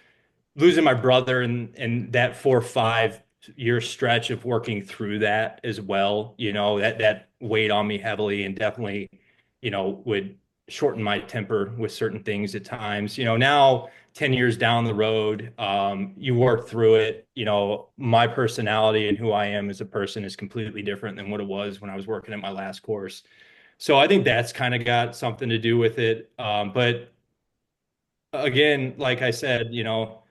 losing my brother and that 4 or 5 year stretch of working through that as well. You know, that weighed on me heavily and definitely, you know, would shorten my temper with certain things at times. You know, now 10 years down the road, you work through it. You know, my personality and who I am as a person is completely different than what it was when I was working at my last course. So I think that's kind of got something to do with it. But again, like I said, you know,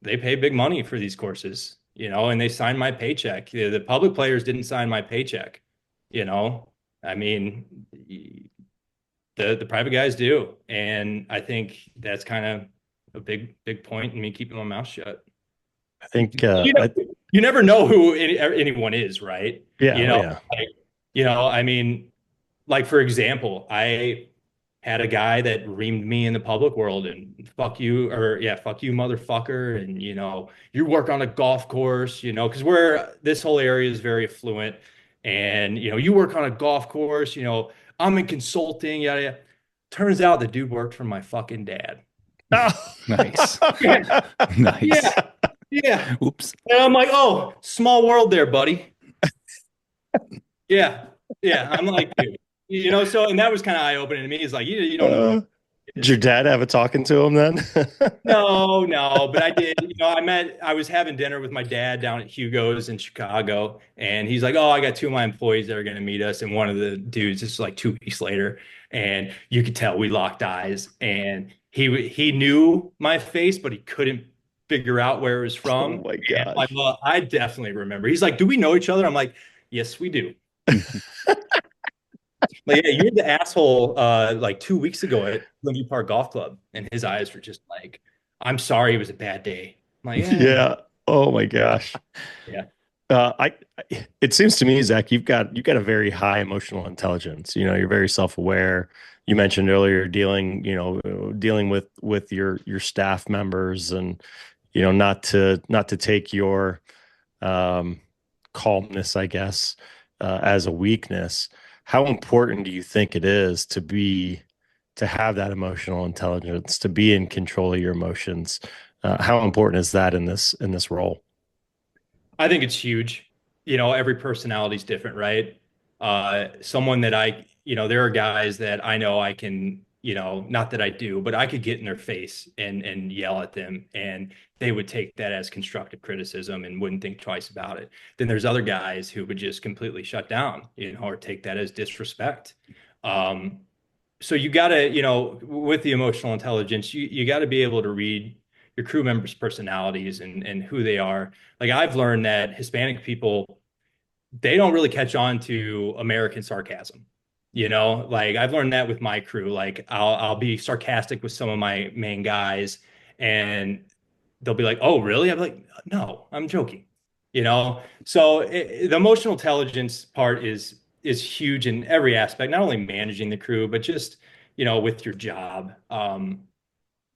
they pay big money for these courses, you know, and they sign my paycheck. The public players didn't sign my paycheck, you know. I mean, the private guys do, and I think that's kind of a big point in me keeping my mouth shut.
I think
you never know who anyone is, right?
Yeah,
you know,
yeah.
like, you know, I mean, like for example, I had a guy that reamed me in the public world and fuck you, motherfucker, and you know, you work on a golf course, you know, because this whole area is very affluent, and you know, you work on a golf course, you know, I'm in consulting, yada yada. Turns out the dude worked for my fucking dad.
Nice.
Yeah.
Nice.
Yeah.
Oops.
And I'm like, oh, small world there, buddy. Yeah. I'm like, dude, you know, so, and that was kind of eye-opening to me. He's like, you don't know.
Did your dad have a talking to him then?
No, but I did. You know, I was having dinner with my dad down at Hugo's in Chicago, and he's like, oh, I got 2 of my employees that are going to meet us. And one of the dudes, this is like 2 weeks later, and you could tell we locked eyes, and he knew my face, but he couldn't figure out where it was from.
Oh my
And
gosh.
I definitely remember. He's like, "Do we know each other?" I'm like, "Yes, we do." Like, yeah, you were the asshole like 2 weeks ago at Lindy Park Golf Club, and his eyes were just like, "I'm sorry, it was a bad day." I'm like, "Yeah,
Yeah. Oh my gosh.
yeah."
It seems to me, Zach, you've got a very high emotional intelligence. You know, you're very self-aware. You mentioned earlier dealing with your staff members, and not to take your um, calmness, I guess, as a weakness. How important do you think it is to have that emotional intelligence, to be in control of your emotions? How important is that in this role?
I think it's huge. You know, every personality is different, right? Someone that there are guys that I know I can, not that I do, but I could get in their face and yell at them, and they would take that as constructive criticism and wouldn't think twice about it. Then there's other guys who would just completely shut down, or take that as disrespect. Um, so you gotta, with the emotional intelligence, you got to be able to read your crew members' personalities and who they are. Like, I've learned that Hispanic people, they don't really catch on to American sarcasm. Like, I've learned that with my crew. Like, I'll be sarcastic with some of my main guys, and they'll be like, "Oh, really?" I'm like, "No, I'm joking." So the emotional intelligence part is huge in every aspect, not only managing the crew, but just with your job.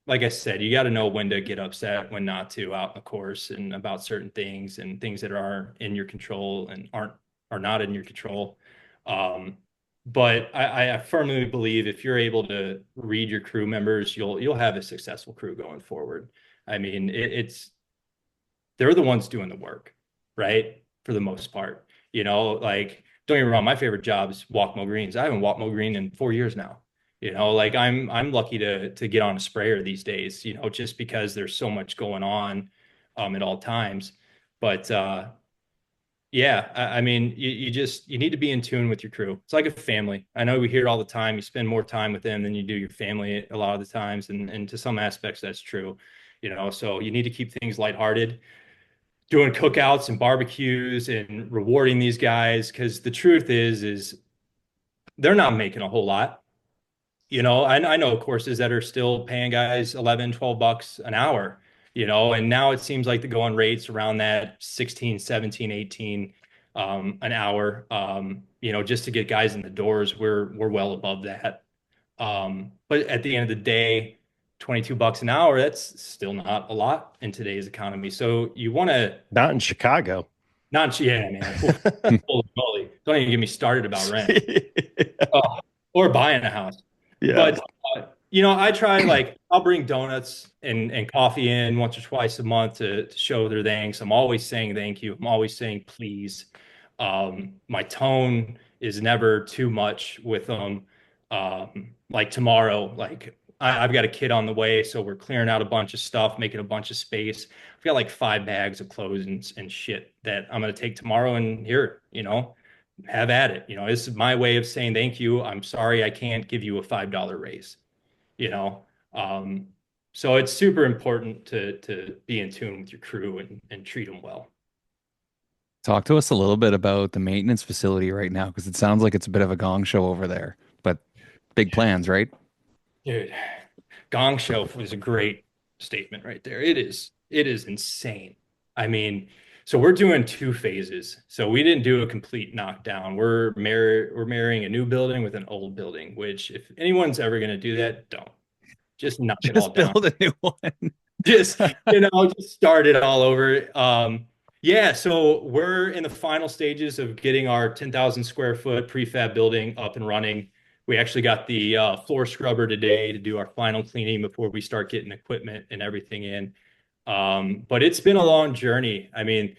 Like I said, you got to know when to get upset, when not to, out in the course, and about certain things and things that are in your control and are not in your control. Um, but I firmly believe if you're able to read your crew members, you'll have a successful crew going forward. I mean, it's they're the ones doing the work, right? For the most part, like, don't get me wrong, my favorite job is walk mow greens. I haven't walked mow green in 4 years now. Like, I'm lucky to get on a sprayer these days, just because there's so much going on at all times. But yeah, I mean, you need to be in tune with your crew. It's like a family. I know we hear it all the time. You spend more time with them than you do your family a lot of the times, and to some aspects that's true. So you need to keep things lighthearted, doing cookouts and barbecues and rewarding these guys, because the truth is they're not making a whole lot. I know courses that are still paying guys 11, $12 an hour, and now it seems like the going rates around that 16, 17, 18 an hour, just to get guys in the doors. We're well above that. But at the end of the day, $22 an hour, that's still not a lot in today's economy. So you want to
Not in Chicago.
not, yeah, man. Holy moly. Don't even get me started about rent. Oh, or buying a house.
Yeah.
But I try, like, I'll bring donuts and coffee in once or twice a month to show their thanks. I'm always saying thank you. I'm always saying please. My tone is never too much with them. Like tomorrow, like, I've got a kid on the way, so we're clearing out a bunch of stuff, making a bunch of space. I've got like 5 bags of clothes and shit that I'm gonna take tomorrow, and here, have at it. This is my way of saying thank you. I'm sorry I can't give you a $5 raise. You know, um, so it's super important to be in tune with your crew and treat them well.
Talk to us a little bit about the maintenance facility right now, because it sounds like it's a bit of a gong show over there, but big plans, right?
Dude, Gong Show was a great statement right there. It is insane. I mean, so we're doing two phases. So we didn't do a complete knockdown. We're marrying a new building with an old building, which, if anyone's ever going to do that, don't. Just knock it all
Just
down.
build a new one.
Just just start it all over. Yeah, so we're in the final stages of getting our 10,000 square foot prefab building up and running. We actually got the floor scrubber today to do our final cleaning before we start getting equipment and everything in. But it's been a long journey. I mean,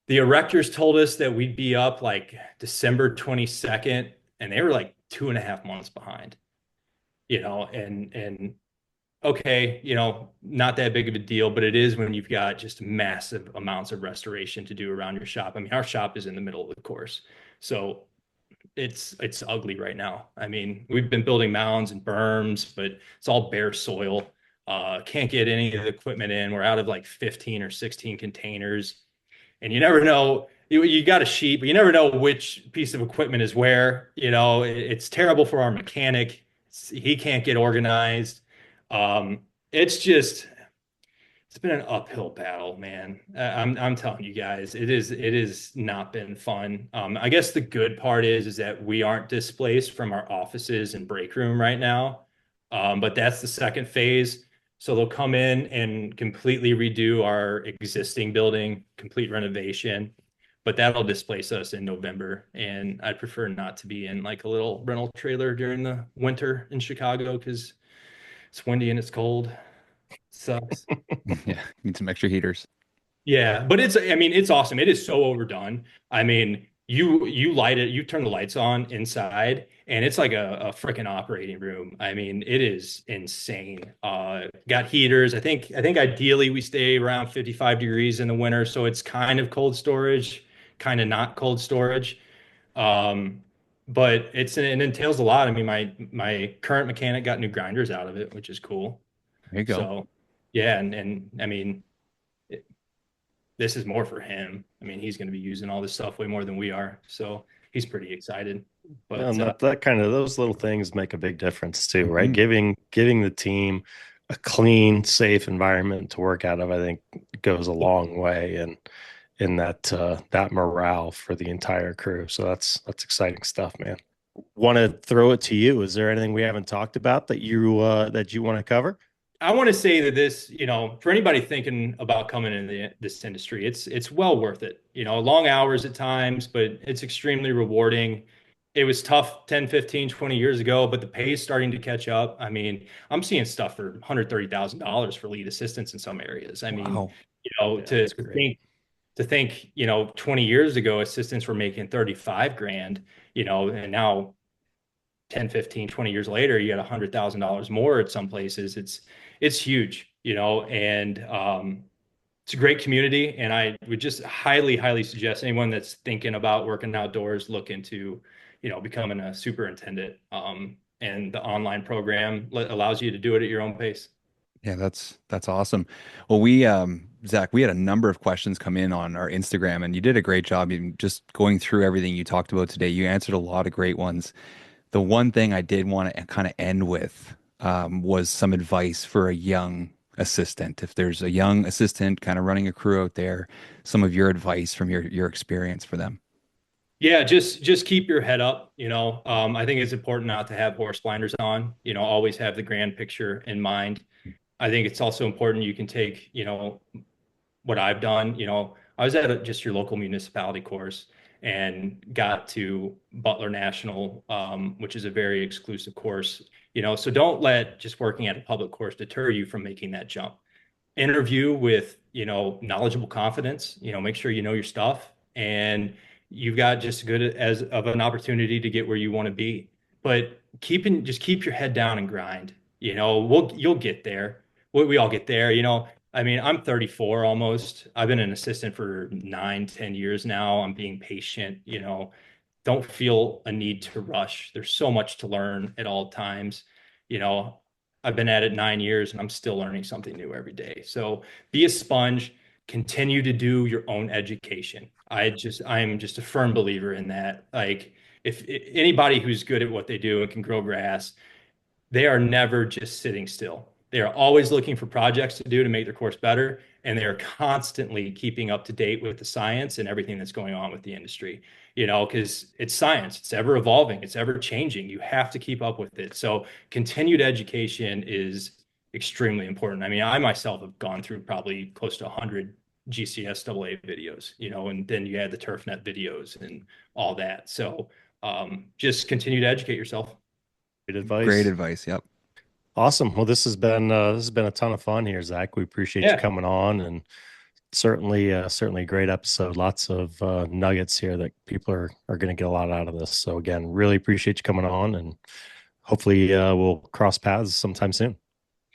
the erectors told us that we'd be up like December 22nd, and they were like 2.5 months behind. And okay, not that big of a deal, but it is when you've got just massive amounts of restoration to do around your shop. I mean, our shop is in the middle of the course, so it's ugly right now. I mean, we've been building mounds and berms, but it's all bare soil. Can't get any of the equipment in. We're out of like 15 or 16 containers. And you never know, you got a sheet, but you never know which piece of equipment is where. It's terrible for our mechanic. He can't get organized. It's just, it's been an uphill battle, man. I'm telling you guys, it is not been fun. I guess the good part is that we aren't displaced from our offices and break room right now. But that's the second phase. So they'll come in and completely redo our existing building, complete renovation. But that'll displace us in November. And I'd prefer not to be in like a little rental trailer during the winter in Chicago because it's windy and it's cold. Sucks.
Yeah, need some extra heaters.
Yeah, but it's awesome. It is so overdone. I mean, you light it, you turn the lights on inside, and it's like a freaking operating room. I mean, it is insane. Got heaters. I think ideally we stay around 55 degrees in the winter, so it's kind of cold storage, kind of not cold storage. But it entails a lot. I mean, my current mechanic got new grinders out of it, which is cool.
There you go.
So yeah, and I mean, this is more for him. I mean, he's going to be using all this stuff way more than we are, so he's pretty excited. But
And that kind of, those little things make a big difference too, right? Giving the team a clean, safe environment to work out of, I think goes a long way in that morale for the entire crew. So that's exciting stuff, man. Want to throw it to you. Is there anything we haven't talked about that you want to cover?
I want to say that this, for anybody thinking about coming into this industry, it's well worth it. Long hours at times, but it's extremely rewarding. It was tough 10, 15, 20 years ago, but the pay is starting to catch up. I mean, I'm seeing stuff for $130,000 for lead assistants in some areas. I mean,
Wow.
to think, 20 years ago, assistants were making 35 grand, and now 10, 15, 20 years later, you got $100,000 more at some places. It's huge, and it's a great community. And I would just highly, highly suggest anyone that's thinking about working outdoors, look into, becoming a superintendent. And the online program allows you to do it at your own pace.
Yeah, that's awesome. Well, we Zach, we had a number of questions come in on our Instagram, and you did a great job in just going through everything you talked about today. You answered a lot of great ones. The one thing I did want to kind of end with was some advice for a young assistant. If there's a young assistant kind of running a crew out there, some of your advice from your experience for them.
Yeah, just keep your head up. I think it's important not to have horse blinders on. Always have the grand picture in mind. I think it's also important you can take, what I've done. I was at just your local municipality course and got to Butler National, which is a very exclusive course. So don't let just working at a public course deter you from making that jump. Interview with, knowledgeable confidence, make sure you know your stuff, and you've got just good as of an opportunity to get where you want to be. But keep your head down and grind. You'll get there. We all get there. I mean, I'm 34 almost. I've been an assistant for 9, 10 years now. I'm being patient. Don't feel a need to rush. There's so much to learn at all times. I've been at it 9 years and I'm still learning something new every day. So be a sponge, continue to do your own education. I'm just a firm believer in that. Like, if anybody who's good at what they do and can grow grass, they are never just sitting still. They are always looking for projects to do to make their course better. And they are constantly keeping up to date with the science and everything that's going on with the industry, because it's science, it's ever evolving, it's ever changing. You have to keep up with it. So continued education is extremely important. I mean, I myself have gone through probably close to 100 GCS AA videos, and then you add the TurfNet videos and all that. So just continue to educate yourself.
Great advice.
Great advice. Yep.
Awesome. Well, this has been a ton of fun here, Zach. We appreciate you coming on, and certainly a great episode. Lots of nuggets here that people are going to get a lot out of this. So again, really appreciate you coming on, and hopefully we'll cross paths sometime soon.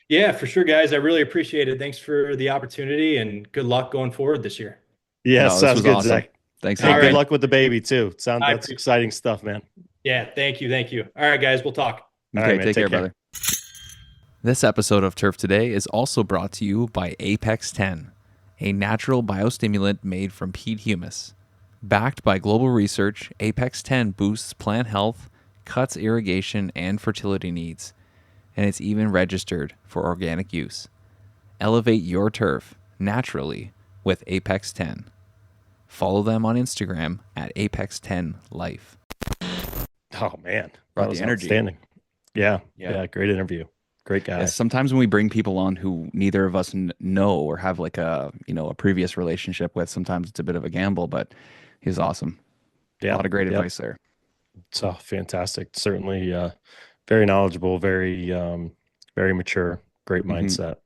Yeah, for sure, guys. I really appreciate it. Thanks for the opportunity, and good luck going forward this year.
Yeah, sounds good, awesome. Zach.
Thanks.
Hey, good luck with the baby too. That's exciting stuff, man.
Yeah, thank you. All right, guys, we'll talk.
Okay,
All right, man,
take care, brother.
This episode of Turf Today is also brought to you by Apex 10, a natural biostimulant made from peat humus. Backed by global research, Apex 10 boosts plant health, cuts irrigation and fertility needs, and it's even registered for organic use. Elevate your turf naturally with Apex 10. Follow them on Instagram at Apex10Life.
Oh man,
Brought
that was
the energy.
outstanding. Yeah,
Yeah.
yeah, great interview. Great guy.
Yeah, sometimes when we bring people on who neither of us know or have like a previous relationship with, sometimes it's a bit of a gamble, but he's awesome.
Yeah,
A lot of great
yep.
advice there.
So fantastic. Certainly very knowledgeable, very mature, great mindset.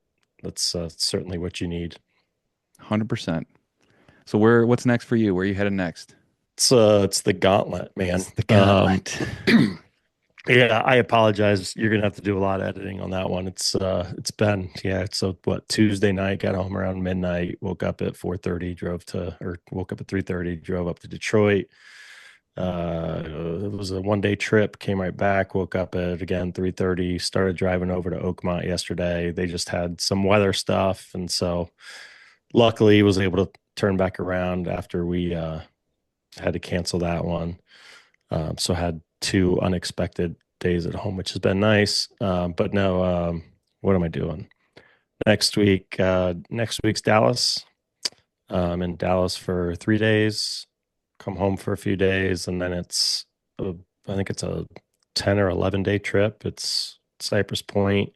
That's certainly what you need.
100%. So what's next for you? Where are you headed next?
It's the gauntlet, man.
The gauntlet.
Yeah, I apologize. You're gonna have to do a lot of editing on that one. It's been so what, Tuesday night, got home around midnight, woke up at 4:30, woke up at 3:30, drove up to Detroit. It was a 1-day trip, came right back, woke up at again 3:30, started driving over to Oakmont yesterday. They just had some weather stuff, and so luckily was able to turn back around after we had to cancel that one. So had 2 unexpected days at home, which has been nice. But no, what am I doing? Next week's Dallas. I'm in Dallas for 3 days, come home for a few days, and then I think it's a 10 or 11-day trip. It's Cypress Point,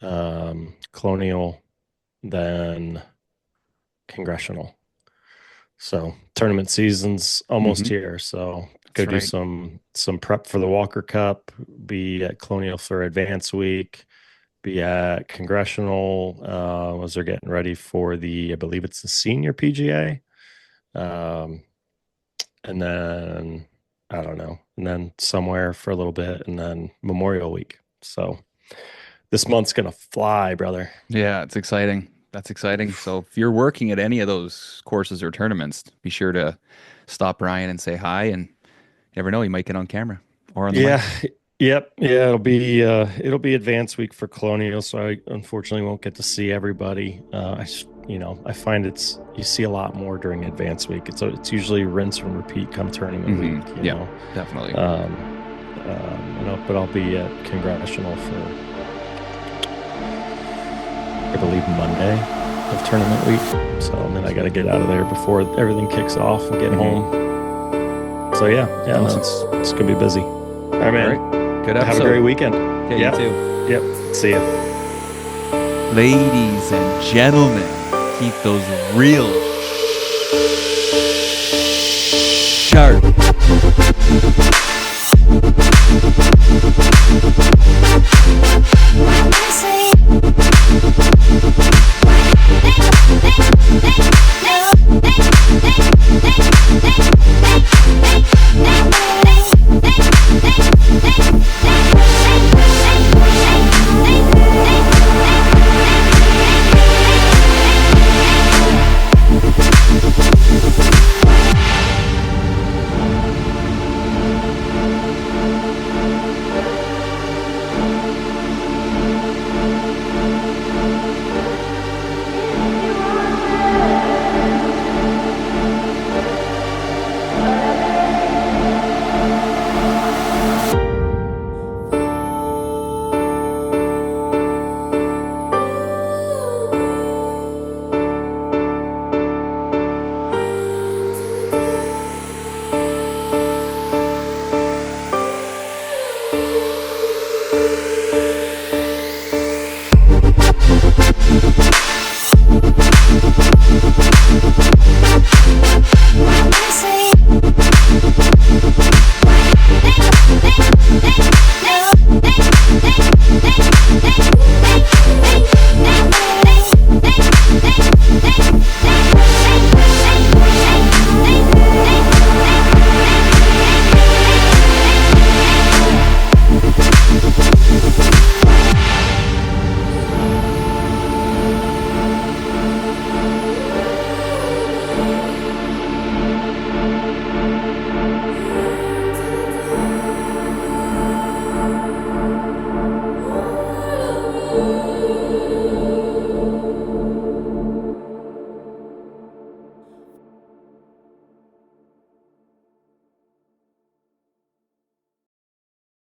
Colonial, then Congressional. So tournament season's almost here. So go do some prep for the Walker Cup, be at Colonial for Advance Week, be at Congressional as they're getting ready for I believe it's the senior PGA. And then I don't know, and then somewhere for a little bit, and then Memorial Week. So this month's gonna fly, brother.
Yeah, it's exciting. That's exciting. So if you're working at any of those courses or tournaments, be sure to stop Ryan and say hi. And you never know, you might get on camera or on the mic.
Yep. Yeah, it'll be Advance Week for Colonial, so I unfortunately won't get to see everybody. I find you see a lot more during Advance Week. It's usually rinse and repeat come tournament week. You know?
Definitely.
But I'll be at Congressional for, I believe, Monday of tournament week. So then I got to get out of there before everything kicks off and get home. So awesome. It's gonna be busy. All right, man.
All right. Good episode.
Have a great weekend.
Yeah, you too.
Yep. See ya.
Ladies and gentlemen, keep those real sharp.